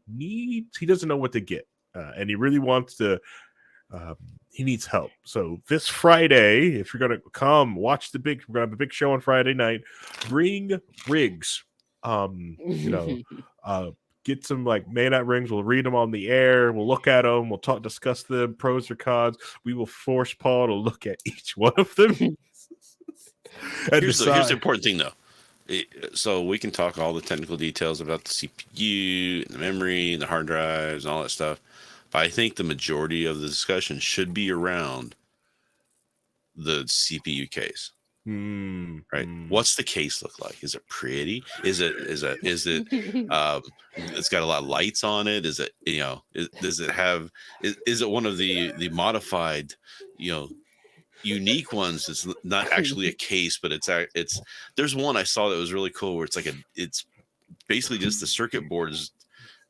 doesn't know what to get. And he really wants to he needs help. So this Friday, if you're gonna come watch we're gonna have a big show on Friday night. Bring rigs. Get some like made out rings. We'll read them on the air. We'll look at them. We'll discuss them, pros or cons. We will force Paul to look at each one of them. Here's the important thing, though. So we can talk all the technical details about the CPU, and the memory, and the hard drives, and all that stuff. But I think the majority of the discussion should be around the CPU case. Right? What's the case look like? Is it pretty? Is it it's got a lot of lights on it? Is it does it have is it one of the modified unique ones that's not actually a case, but it's there's one I saw that was really cool where it's basically just the circuit board is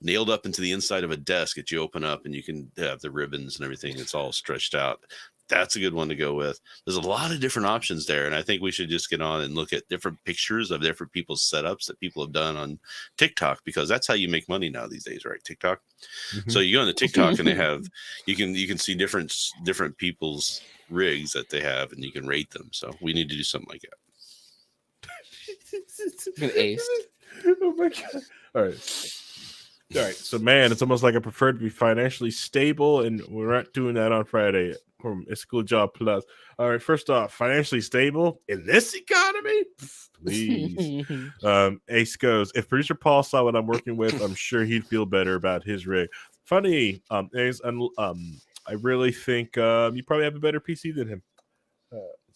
nailed up into the inside of a desk that you open up and you can have the ribbons and everything. It's all stretched out. That's a good one to go with. There's a lot of different options there. And I think we should just get on and look at different pictures of different people's setups that people have done on TikTok, because that's how you make money now these days, right? TikTok. Mm-hmm. So you go on the TikTok and they have, you can see different people's rigs that they have and you can rate them. So we need to do something like that. An ace. Oh my God. All right. So, man, it's almost like I prefer to be financially stable, and we're not doing that on Friday from School Job Plus. All right, first off, financially stable in this economy? Please. Ace goes, if producer Paul saw what I'm working with, I'm sure he'd feel better about his rig. Funny, Ace, I really think you probably have a better PC than him.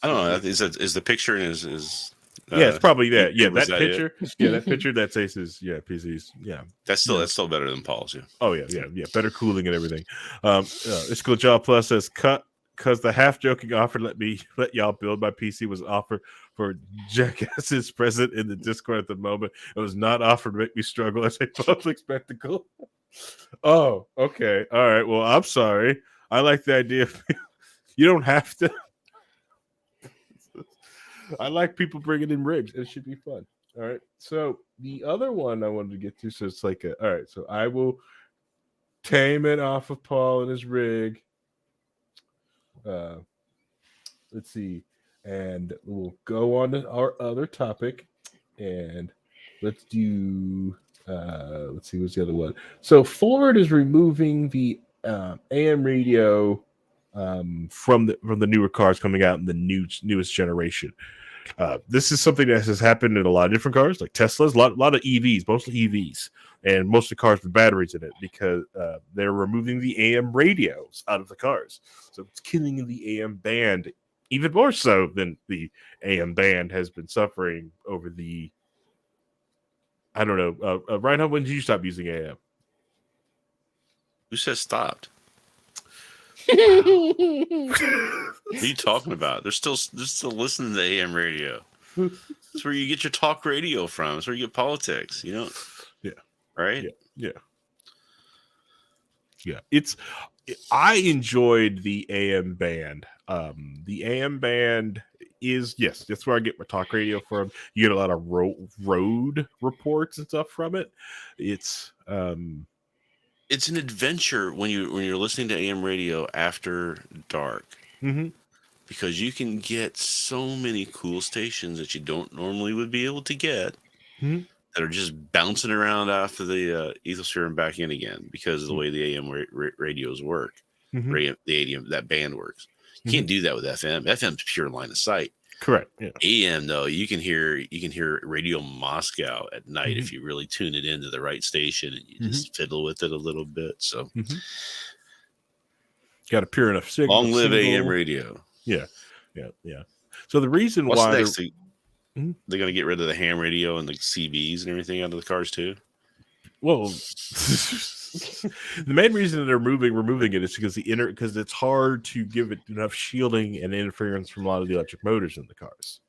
I don't know. Is the picture in his yeah, it's probably that. Yeah, that picture. It? Yeah, that picture. That's Ace's. Yeah, PCs. Yeah, that's still better than Paul's. Yeah. Oh yeah. Better cooling and everything. School Job Plus says cut because the half joking offer let y'all build my PC was offered for jackasses present in the Discord at the moment. It was not offered to make me struggle as a public spectacle. Oh, okay, all right. Well, I'm sorry. I like the idea. You don't have to. I like people bringing in rigs. It should be fun. All right. So the other one I wanted to get to, so it's like all right. So I will tame it off of Paul and his rig. Let's see, and we'll go on to our other topic, and let's do. Let's see, what's the other one? So Ford is removing the AM radio from the newer cars coming out in the newest generation. This is something that has happened in a lot of different cars, like Teslas, a lot of EVs, mostly EVs, and most of the cars with batteries in it, because they're removing the AM radios out of the cars. So it's killing the AM band, even more so than the AM band has been suffering over the, I don't know. Rhinehold, when did you stop using AM? Who says stopped? What are you talking about? They're still listening to the AM radio. That's where you get your talk radio from. That's where you get politics. Yeah. Right. Yeah. It's I enjoyed the AM band. The AM band is, yes, that's where I get my talk radio from. You get a lot of road reports and stuff from it. It's It's an adventure when you're listening to AM radio after dark, mhm, because you can get so many cool stations that you don't normally would be able to get, mhm, that are just bouncing around after the ethosphere and back in again because of the way the AM radios work. mhm, The AM, that band works. You mhm. can't do that with FM. FM's pure line of sight. Correct. Yeah. AM though, you can hear Radio Moscow at night Mhm, if you really tune it into the right station and you mhm, just fiddle with it a little bit. So mhm. Got a pure enough long live AM signal. radio. Yeah, yeah, yeah. So the reason What's why next? Mhm. They're going to get rid of the ham radio and the CBs and everything out of the cars too. Well, the main reason that they're removing it is because because it's hard to give it enough shielding and interference from a lot of the electric motors in the cars.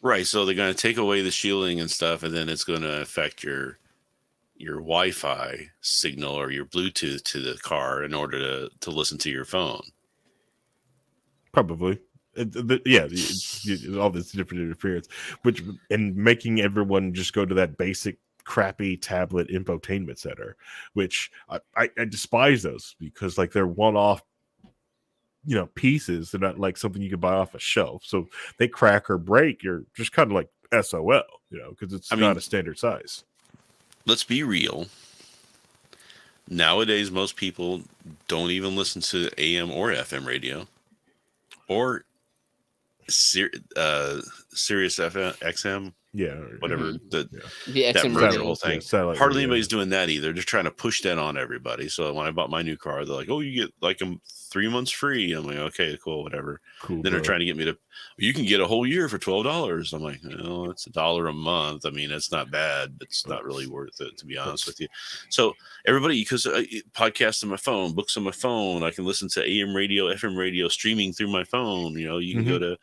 Right. So they're going to take away the shielding and stuff, and then it's going to affect your Wi-Fi signal or your Bluetooth to the car in order to listen to your phone. Probably. All this different interference, and making everyone just go to that basic crappy tablet infotainment center, which I despise those because like they're one-off, pieces. They're not like something you can buy off a shelf. So they crack or break, you're just kind of like SOL, because it's I not mean, a standard size. let's be real. Nowadays, most people don't even listen to AM or FM radio or Sirius FM, XM, Yeah, whatever that yeah. The that XM merger whole radio. thing. Satellite Hardly radio. anybody's doing that either. They're trying to push that on everybody. So when I bought my new car, they're like, "Oh, you get like 3 months free." I'm like, "Okay, cool, whatever." Cool. Then they're Bro. trying to get me to, you can get a whole year for $12. I'm like, "No, it's $1 a month. I mean, it's not bad, but it's not really worth it, to be honest with you." So everybody, because podcasts on my phone, books on my phone, I can listen to AM radio, FM radio, streaming through my phone. You can go to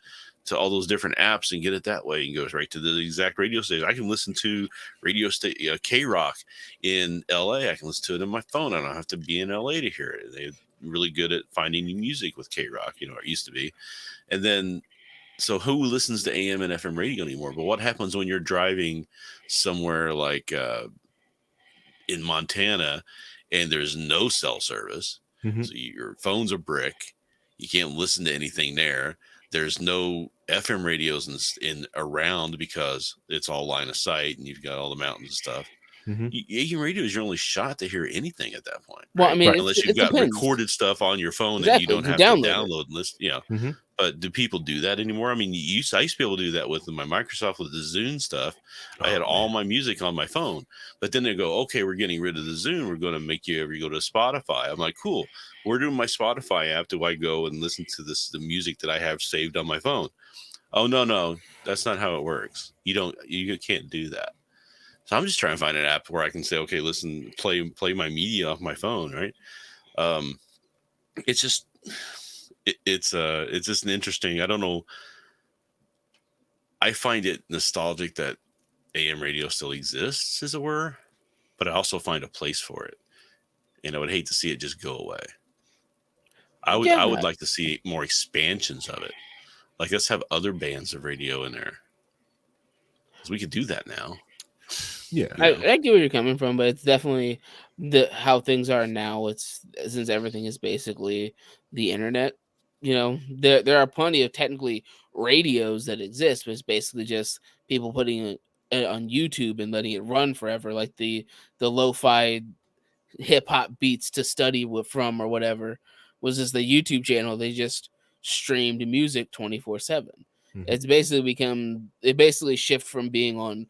all those different apps and get it that way. You can go right to the exact radio station. I can listen to radio station K Rock in LA. I can listen to it on my phone. I don't have to be in LA to hear it. They're really good at finding new music with K Rock. It used to be. And then, so who listens to AM and FM radio anymore? But what happens when you're driving somewhere like in Montana and there's no cell service? Mhm. So your phone's a brick. You can't listen to anything there. There's no FM radios in around because it's all line of sight and you've got all the mountains and stuff. Mhm. AM radio is your only shot to hear anything at that point, Well, I right? mean, Right. Unless you've it got depends. recorded stuff on your phone that you Exactly. don't You have to download it. download and listen. Mhm. But do people do that anymore? I mean, I used to be able to do that with my Microsoft with the Zune stuff. I had all my music on my phone, but then they go, "Okay, we're getting rid of the Zune. We're going to make you go to Spotify." I'm like, "Cool. Where do my Spotify app do I go and listen to the music that I have saved on my phone?" "Oh, no, that's not how it works. You can't do that." So I'm just trying to find an app where I can say, "Okay, listen, play my media off my phone," right? Um, it's just it's just an interesting. I don't know. I find it nostalgic that AM radio still exists, as it were, but I also find a place for it, and I would hate to see it just go away. I would Yeah, like to see more expansions of it. Like, let's have other bands of radio in there, because we could do that now. Yeah. I get where you're coming from, but it's definitely how things are now. It's since everything is basically the internet. There are plenty of technically radios that exist, but it's basically just people putting it on YouTube and letting it run forever, like the lo-fi hip hop beats to study from or whatever was just the YouTube channel. They just streamed music 24/7. Mhm. It basically shift from being on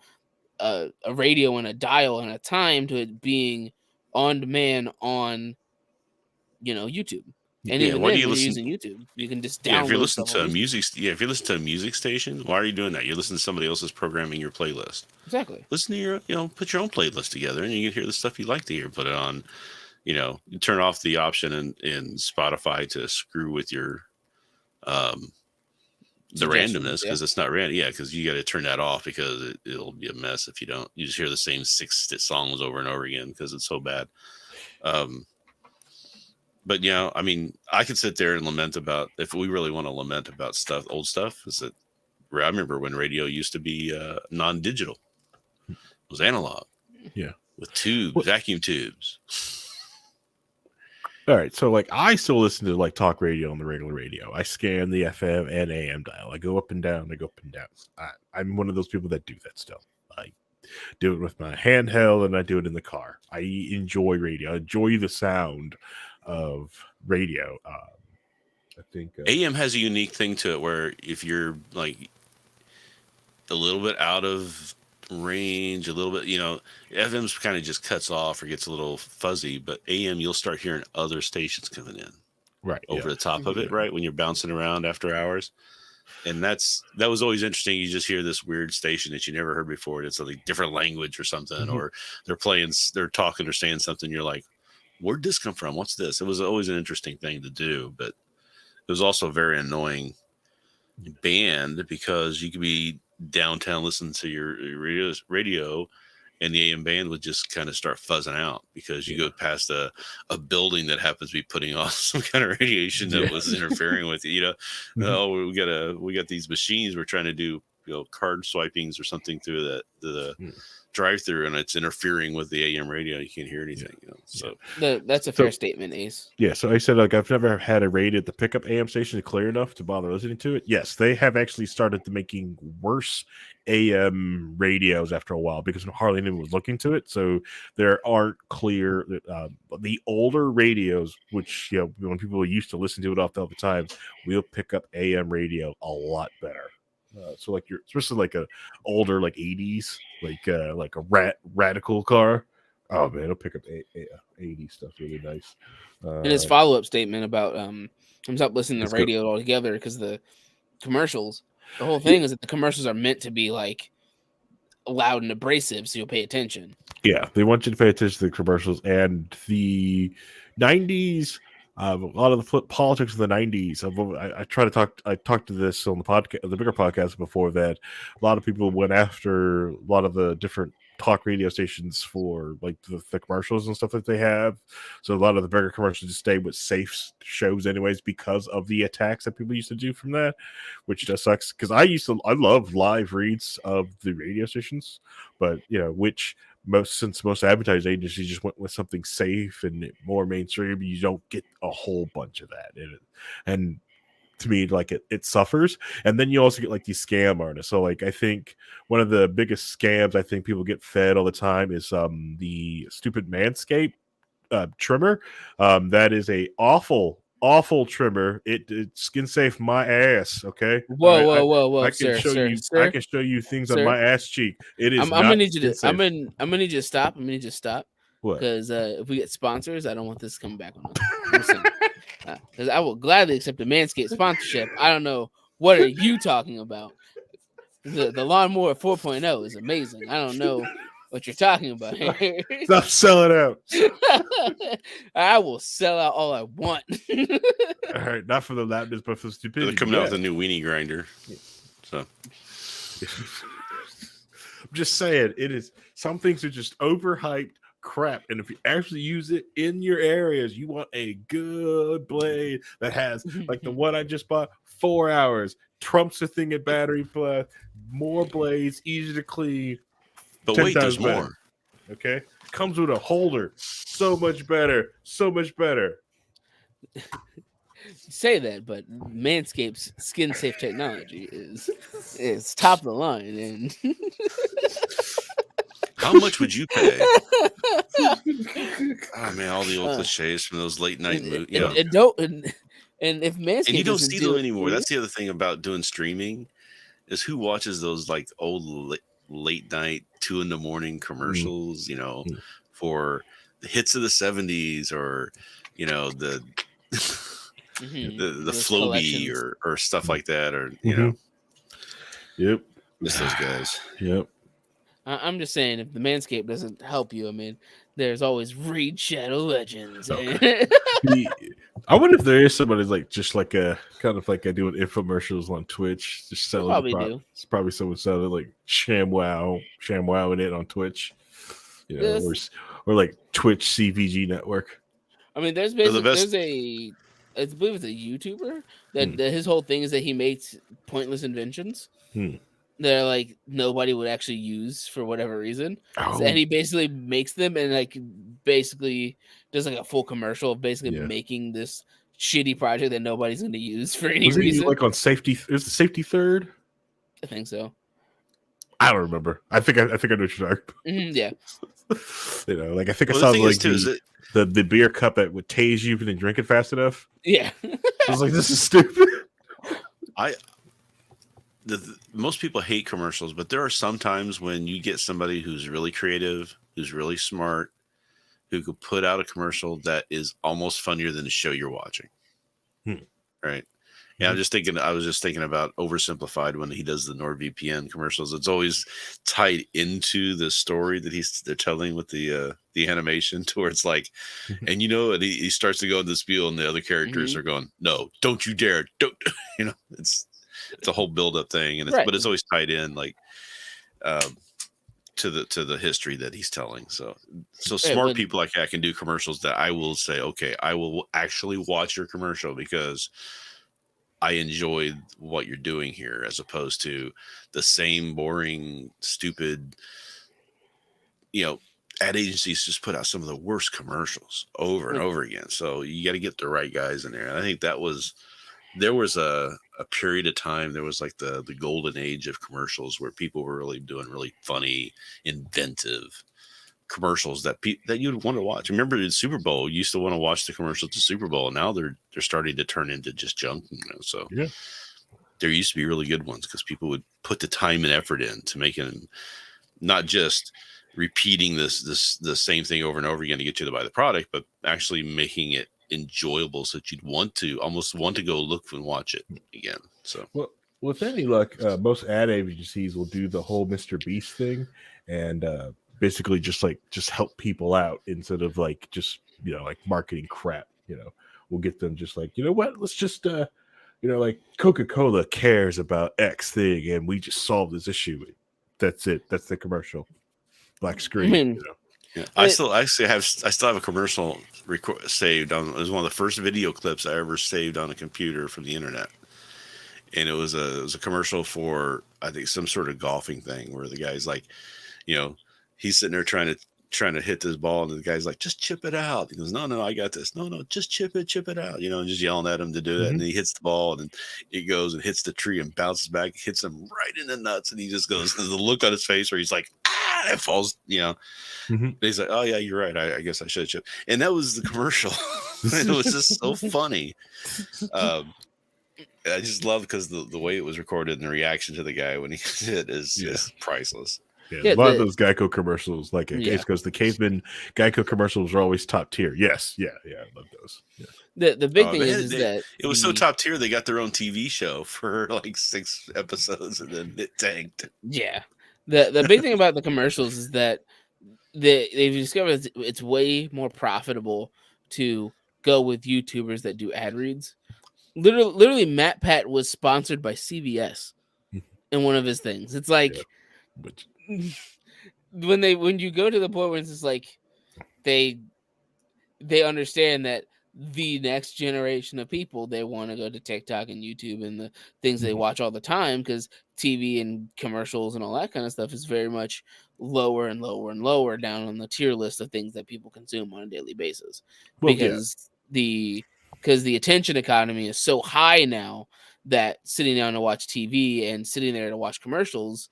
a radio and a dial and a time to it being on demand on YouTube. And Yeah, even why do then, you when you're listen? using YouTube, you can just Yeah, if you're download listening stuff to on a YouTube. if you listen to a music station, why are you doing that? You're listening to somebody else's programming your playlist. Exactly. Listen to put your own playlist together, and you can hear the stuff you like to hear. Put it on, you turn off the option in Spotify to screw with your um the Suggestions, randomness, yeah. because it's not random. Yeah, because you got to turn that off, because it'll be a mess if you don't. You just hear the same 6 songs over and over again because it's so bad. Um, But I mean, I could sit there and lament about, if we really want to lament about stuff, old stuff, is that I remember when radio used to be non-digital. It was analog. Yeah. With tubes, vacuum tubes. All right, so like I still listen to like talk radio on the regular radio. I scan the FM and AM dial. I go up and down. I'm one of those people that do that still. I do it with my handheld and I do it in the car. I enjoy radio. I enjoy the sound of radio. I think AM has a unique thing to it where if you're like a little bit out of range, a little bit, FM's kind of just cuts off or gets a little fuzzy, but AM, you'll start hearing other stations coming in over the top of it, right? When you're bouncing around after hours. And that was always interesting. You just hear this weird station that you never heard before. It's a different language or something, or they're talking or saying something. You're like, where'd this come from? What's this? It was always an interesting thing to do, but it was also a very annoying band because you could be downtown listening to your radio and the AM band would just kind of start fuzzing out because you go past a building that happens to be putting off some kind of radiation that was interfering with you. Oh, we got these machines we're trying to do card swipings or something through the drive-through, and it's interfering with the AM radio. You can't hear anything. So that's a fair statement, Ace. Yeah, so I said like I've never had a radio at the pickup AM station clear enough to bother listening to it. Yes, they have actually started making worse AM radios after a while because hardly anyone was looking to it. So there aren't clear the older radios, which when people used to listen to it all the time, will pick up AM radio a lot better. So like especially like a older like 80s like a radical car. Oh man, it'll pick up 80 stuff really nice. And his follow-up statement about I'm stopped listening to radio altogether because the commercials. The whole thing is that the commercials are meant to be like loud and abrasive, so you'll pay attention. Yeah, they want you to pay attention to the commercials and the 90s. A lot of the politics of the 90s. I try to talk. I talked to this on the podcast, the bigger podcast before that. A lot of people went after a lot of the different talk radio stations for like the commercials and stuff that they have. So a lot of the bigger commercials just stay with safe shows anyways because of the attacks that people used to do from that, which just sucks because I love live reads of the radio stations, but which most advertising agencies just went with something safe and more mainstream. You don't get a whole bunch of that in it. And to me, like it suffers. And then you also get like these scam artists. So like I think one of the biggest scams I think people get fed all the time is the stupid Manscaped trimmer. That is a awful trimmer. It skin safe my ass. Okay. Whoa, I can show you things on my ass cheek. It is. I'm gonna need you to. I'm gonna need you to stop. I'm gonna need you to stop. What? Because if we get sponsors, I don't want this coming back on us. Because I will gladly accept a Manscaped sponsorship. I don't know what are you talking about. The lawnmower 4.0 is amazing. I don't know what you're talking about here. Stop selling out. I will sell out all I want. All right, not for the loudness, but for the stupidity. They're coming out with a new weenie grinder. So I'm just saying, it is. Some things are just overhyped crap, and if you actually use it in your areas, you want a good blade that has like the one I just bought. 4 hours trumps the thing at battery plus, more blades, easy to clean. But wait, there's more. Okay, comes with a holder. So much better. Say that, but Manscaped's skin safe technology is top of the line. And how much would you pay? Oh man, all the old cliches from those late night movies. And if Manscaped and you don't see them anymore. That's the other thing about doing streaming is who watches those like old late night 2 a.m. commercials. For the hits of the 70s or the the Flowbee or stuff like that, or Yep, miss those guys. Yep. I'm just saying, if the Manscaped doesn't help you, I mean, there's always Reed Shadow Legends. Okay. I wonder if there is somebody like just like a kind of like doing infomercials on Twitch, just selling. Probably do. It's probably someone selling like ShamWow in it on Twitch, or like Twitch CVG network. I mean, there's They're the basically best. I believe it's a YouTuber Hmm. that his whole thing is that he makes pointless inventions Hmm. that like nobody would actually use for whatever reason. So, and Oh, he basically makes them and like basically does like a full commercial of basically yeah. making this shitty project that nobody's going to use for any Was he reason. like on safety? Is the safety third? I think so. I don't remember. I think I know what you're talking Yeah. like I think I Well, the saw thing is like too is that the beer cup that would tase you if you didn't drink it fast enough. Yeah. I was like, this is stupid. I most people hate commercials, but there are some times when you get somebody who's really creative, who's really smart, who could put out a commercial that is almost funnier than the show you're watching. Hmm. Right. Yeah, I was just thinking about Oversimplified when he does the NordVPN commercials. It's always tied into the story that they're telling with the animation to where it's like, and and he starts to go in the spiel and the other characters are going, no, don't you dare. Don't, it's a whole build up thing. And Right. but it's always tied in like, to the history that he's telling. So smart people like that can do commercials that I will say, okay, I will actually watch your commercial because I enjoy what you're doing here, as opposed to the same boring, stupid, ad agencies just put out some of the worst commercials over and over again. So you got to get the right guys in there. And I think there was a period of time, there was like the golden age of commercials where people were really doing really funny, inventive commercials that you'd want to watch. Remember the Super Bowl, you used to want to watch the commercials to Super Bowl. And now they're starting to turn into just junk. So Yeah. there used to be really good ones because people would put the time and effort in to making them, not just repeating the same thing over and over again to get you to buy the product, but actually making it enjoyable so that you'd almost want to go look and watch it again. So Well, with any luck, most ad agencies will do the whole Mr. Beast thing and basically just help people out instead of like just like marketing crap. We'll get them just like, you know what, let's just like Coca-Cola cares about X thing and we just solve this issue. That's it. That's the commercial. Black screen. Yeah, I still have a commercial saved on. It was one of the first video clips I ever saved on a computer from the internet, and it was a commercial for, I think, some sort of golfing thing where the guy's like, he's sitting there trying to hit this ball, and the guy's like, just chip it out. He goes, no, I got this. No, just chip it out. And just yelling at him to do that, and then he hits the ball, and it goes and hits the tree and bounces back, hits him right in the nuts, and he just goes, the look on his face where he's like, it falls, And he's like, oh yeah, you're right. I guess I should chip. And that was the commercial. It was just so funny. I just love because the way it was recorded and the reaction to the guy when he did is priceless. Yeah, a lot of those Geico commercials, like because the caveman Geico commercials are always top tier. Yes, I love those. Yeah. The big thing is that it was so top tier they got their own TV show for like 6 episodes and then it tanked. Yeah, the big thing about the commercials is that they've discovered it's way more profitable to go with YouTubers that do ad reads. Literally, Matt Pat was sponsored by CVS in one of his things. It's like when you go to the point where it's just like they understand that the next generation of people, they want to go to TikTok and YouTube and the things they watch all the time, because TV and commercials and all that kind of stuff is very much lower and lower and lower down on the tier list of things that people consume on a daily basis, because the attention economy is so high now that sitting down to watch TV and sitting there to watch commercials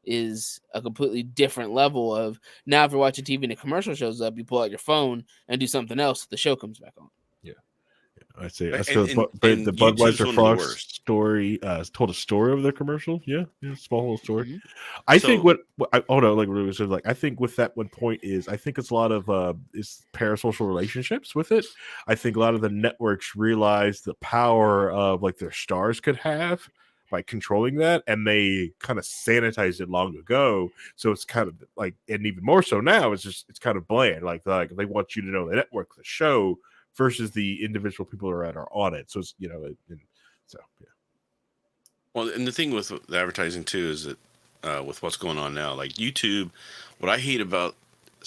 is a completely different level of, now if you're watching TV and a commercial shows up, you pull out your phone and do something else, the show comes back on. I say And the Budweiser Frost story told a story of the commercial. Yeah, small little story. I think I think with that one point is, I think it's a lot of is parasocial relationships with it. I think a lot of the networks realize the power of like their stars could have by controlling that, and they kind of sanitized it long ago. So it's kind of like, and even more so now, it's kind of bland. Like they want you to know the network, the show, versus the individual people that are on it. So it's, Well, and the thing with the advertising too is that with what's going on now, like YouTube, what I hate about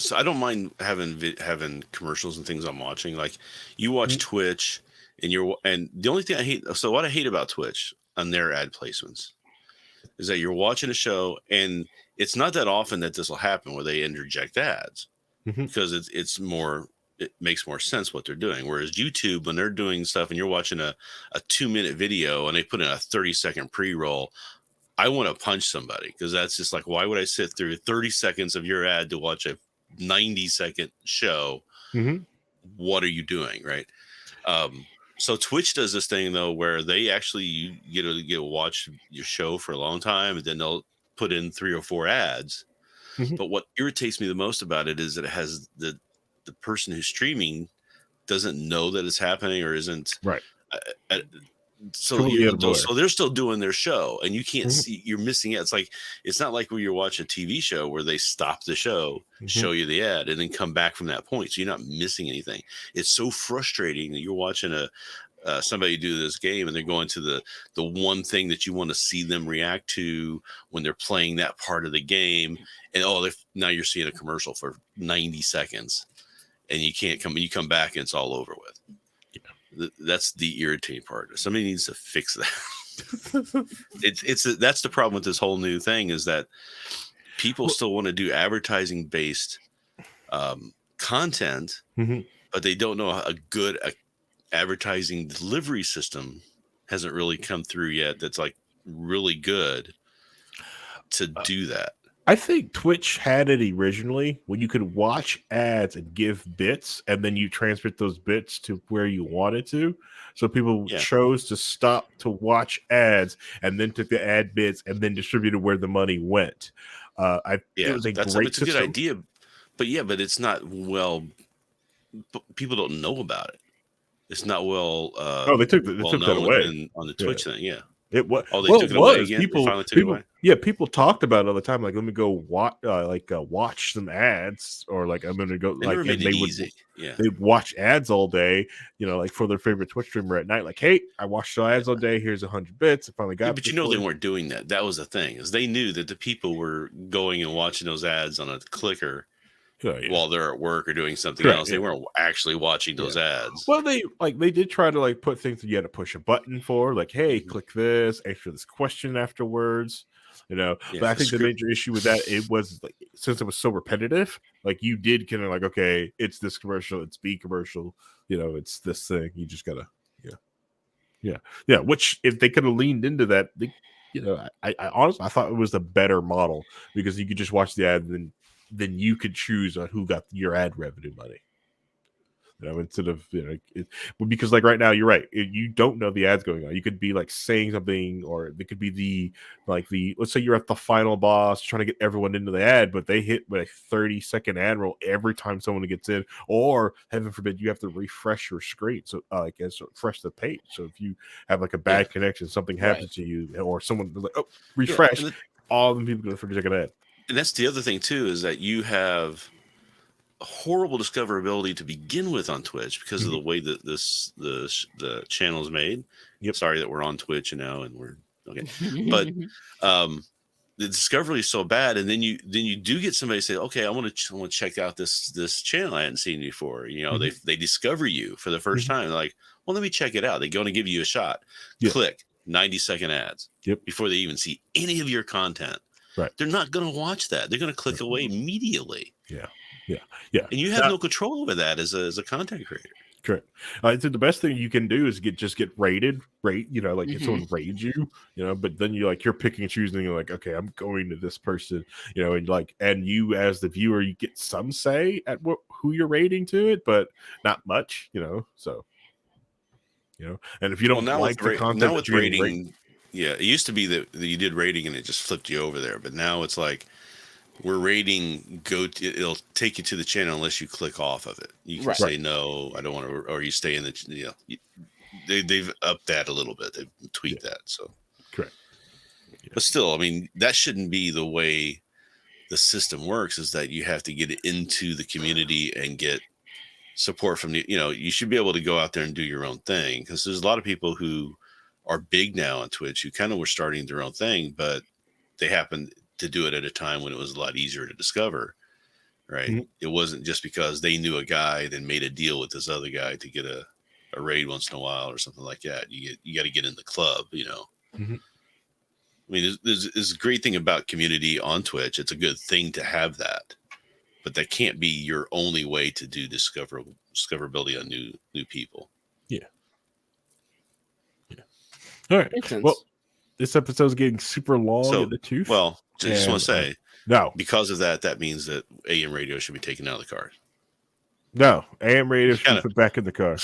So I don't mind having commercials and things I'm watching. Like you watch Mhm. Twitch, and the only thing I hate. So what I hate about Twitch on their ad placements is that you're watching a show, and it's not that often that this will happen where they interject ads Mhm. because it makes more sense what they're doing. Whereas YouTube, when they're doing stuff and you're watching a 2 minute video and they put in a 30-second pre-roll, I want to punch somebody because that's just like, why would I sit through 30 seconds of your ad to watch a 90-second show? Mhm. What are you doing? Right. Um, so Twitch does this thing though, where they actually, you get to watch your show for a long time and then they'll put in 3 or 4 ads. Mhm. But what irritates me the most about it is that it has the person who's streaming doesn't know that it's happening or isn't. Right. Uh, uh, so Completely unaware. so they're still doing their show, and you can't Mhm. see. You're missing it. It's like it's not like when you're watching a TV show where they stop the show, Mhm. show you the ad, and then come back from that point. So you're not missing anything. It's so frustrating that you're watching somebody do this game and they're going to the one thing that you want to see them react to when they're playing that part of the game, and now you're seeing a commercial for 90 seconds and you come back and it's all over with. That's the irritating part. Somebody needs to fix that. That's the problem with this whole new thing is that people Well, still want to do advertising based content, mhm. but they don't know a good advertising delivery system hasn't really come through yet. That's like really good to do that. I think Twitch had it originally when you could watch ads and give bits, and then you transmit those bits to where you wanted to. So people Yeah, chose to stop to watch ads and then took the ad bits and then distributed where the money went. It yeah, was a that's great it's a good system. idea, but it's not well. People don't know about it. It's not Oh, they well took that known away. within on the Yeah. Twitch thing. Yeah. It was Oh, they well, took it it away was again. They people finally took it people away. yeah, people talked about it all the time. Like, let me go watch some ads, or like I'm gonna go They never like, made and it easy. Yeah. they'd watch ads all day, like for their favorite Twitch streamer at night. Like, hey, I watched the ads all day. Here's 100 bits. I finally Yeah, got but this they for you. weren't doing that. That was the thing, is they knew that the people were going and watching those ads on a clicker Yeah, yeah, while they're at work or doing something correct. else. They Yeah, weren't actually watching yeah. those ads. Well, they did try to like put things that you had to push a button for, like, hey, Mhm. click this, answer this question afterwards, Yeah, But I the think the script. major issue with that, it was like, since it was so repetitive, like you did kind of like, okay, it's this commercial, it's B commercial, it's this thing. You just gotta, yeah, yeah, yeah. Which if they could have leaned into that, I honestly I thought it was the better model because you could just watch the ad and then you could choose on who got your ad revenue money. Instead of because like right now you're right, you don't know the ads going on. You could be like saying something, or it could be the let's say you're at the final boss trying to get everyone into the ad, but they hit with a 30-second ad roll every time someone gets in, or heaven forbid you have to refresh your screen, so refresh the page. So if you have like a Yeah, bad connection, something Right. happens to you, or someone like, oh, yeah, refresh, all the people go for a second ad. and that's the other thing too, is that you have a horrible discoverability to begin with on Twitch because of Mhm. the way that the channel is made. Yep. Sorry that we're on Twitch now and we're okay, but um, the discovery is so bad, and then you do get somebody say, okay, I want to check out this channel I hadn't seen before. Mhm. They discover you for the first Mhm. time. They're like, well, let me check it out. They go and give you a shot. Yeah. Click 90-second ads Yep. before they even see any of your content. Right. They're not going to watch that. They're going to click away immediately, Yeah. Yeah. Yeah. and you have no control over that as a content creator. Correct. So the best thing you can do is get rated, like if Mhm. someone raids you, but then you're picking and choosing. You're like, okay, I'm going to this person, and you as the viewer, you get some say at who you're rating to it, but not much, So, and if you Well, don't like the content now that with you're getting rated, rating, yeah, it used to be that you did rating and it just flipped you over there, but now it's like we're rating it'll take you to the channel unless you click off of it. You can Right. right? say no, I don't want to, or you stay in they've upped that a little bit. They've Yeah, tweaked that. So, correct. Yeah. but still, I mean, that shouldn't be the way the system works. Is that you have to get into the community and get support from you should be able to go out there and do your own thing, because there's a lot of people who are big now on Twitch who kind of were starting their own thing, but they happened to do it at a time when it was a lot easier to discover, right? Mhm. It wasn't just because they knew a guy then made a deal with this other guy to get a raid once in a while or something like that. You got to get in the club, you know. Mhm. I mean, there's a great thing about community on Twitch. It's a good thing to have that, but that can't be your only way to do discoverability on new people. Yeah. All right. Makes sense. Well, this episode's getting super long in So, the tooth. well, just want to say, no, because of that, that means that AM radio should be taken out of the car. no. AM radio should be Kinda. put back in the car.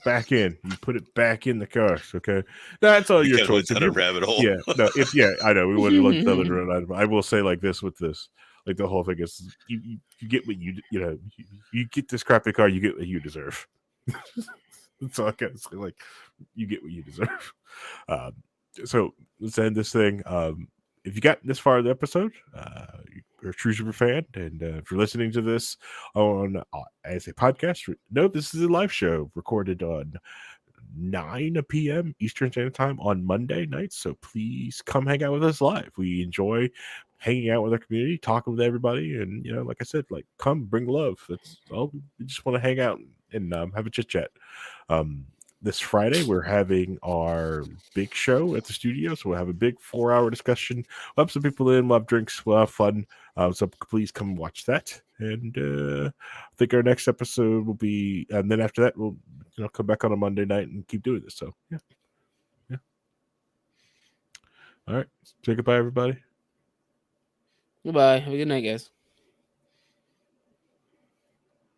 Back in. You put it back in the car. Okay. That's all You your kind of went choice. If down a you, rabbit hole. yeah, no, I know we wouldn't look the other. I will say like this with this, like the whole thing is you get what you get this crappy car, you get what you deserve. That's all I gotta say. Like you get what you deserve. So let's end this thing. If you got this far in the episode, you're a true super fan, and if you're listening to this on as a podcast, no, this is a live show recorded on 9 p.m. Eastern Standard Time on Monday nights. So please come hang out with us live. We enjoy hanging out with our community, talking with everybody, and like I said, like come bring love. That's all. We just want to hang out and have a chit chat. This Friday, we're having our big show at the studio. So we'll have a big 4-hour discussion. We'll have some people in, we'll have drinks, we'll have fun. So please come watch that. And I think our next episode will be, and then after that, we'll come back on a Monday night and keep doing this. So yeah. All right. Say goodbye, everybody. Goodbye. Have a good night, guys.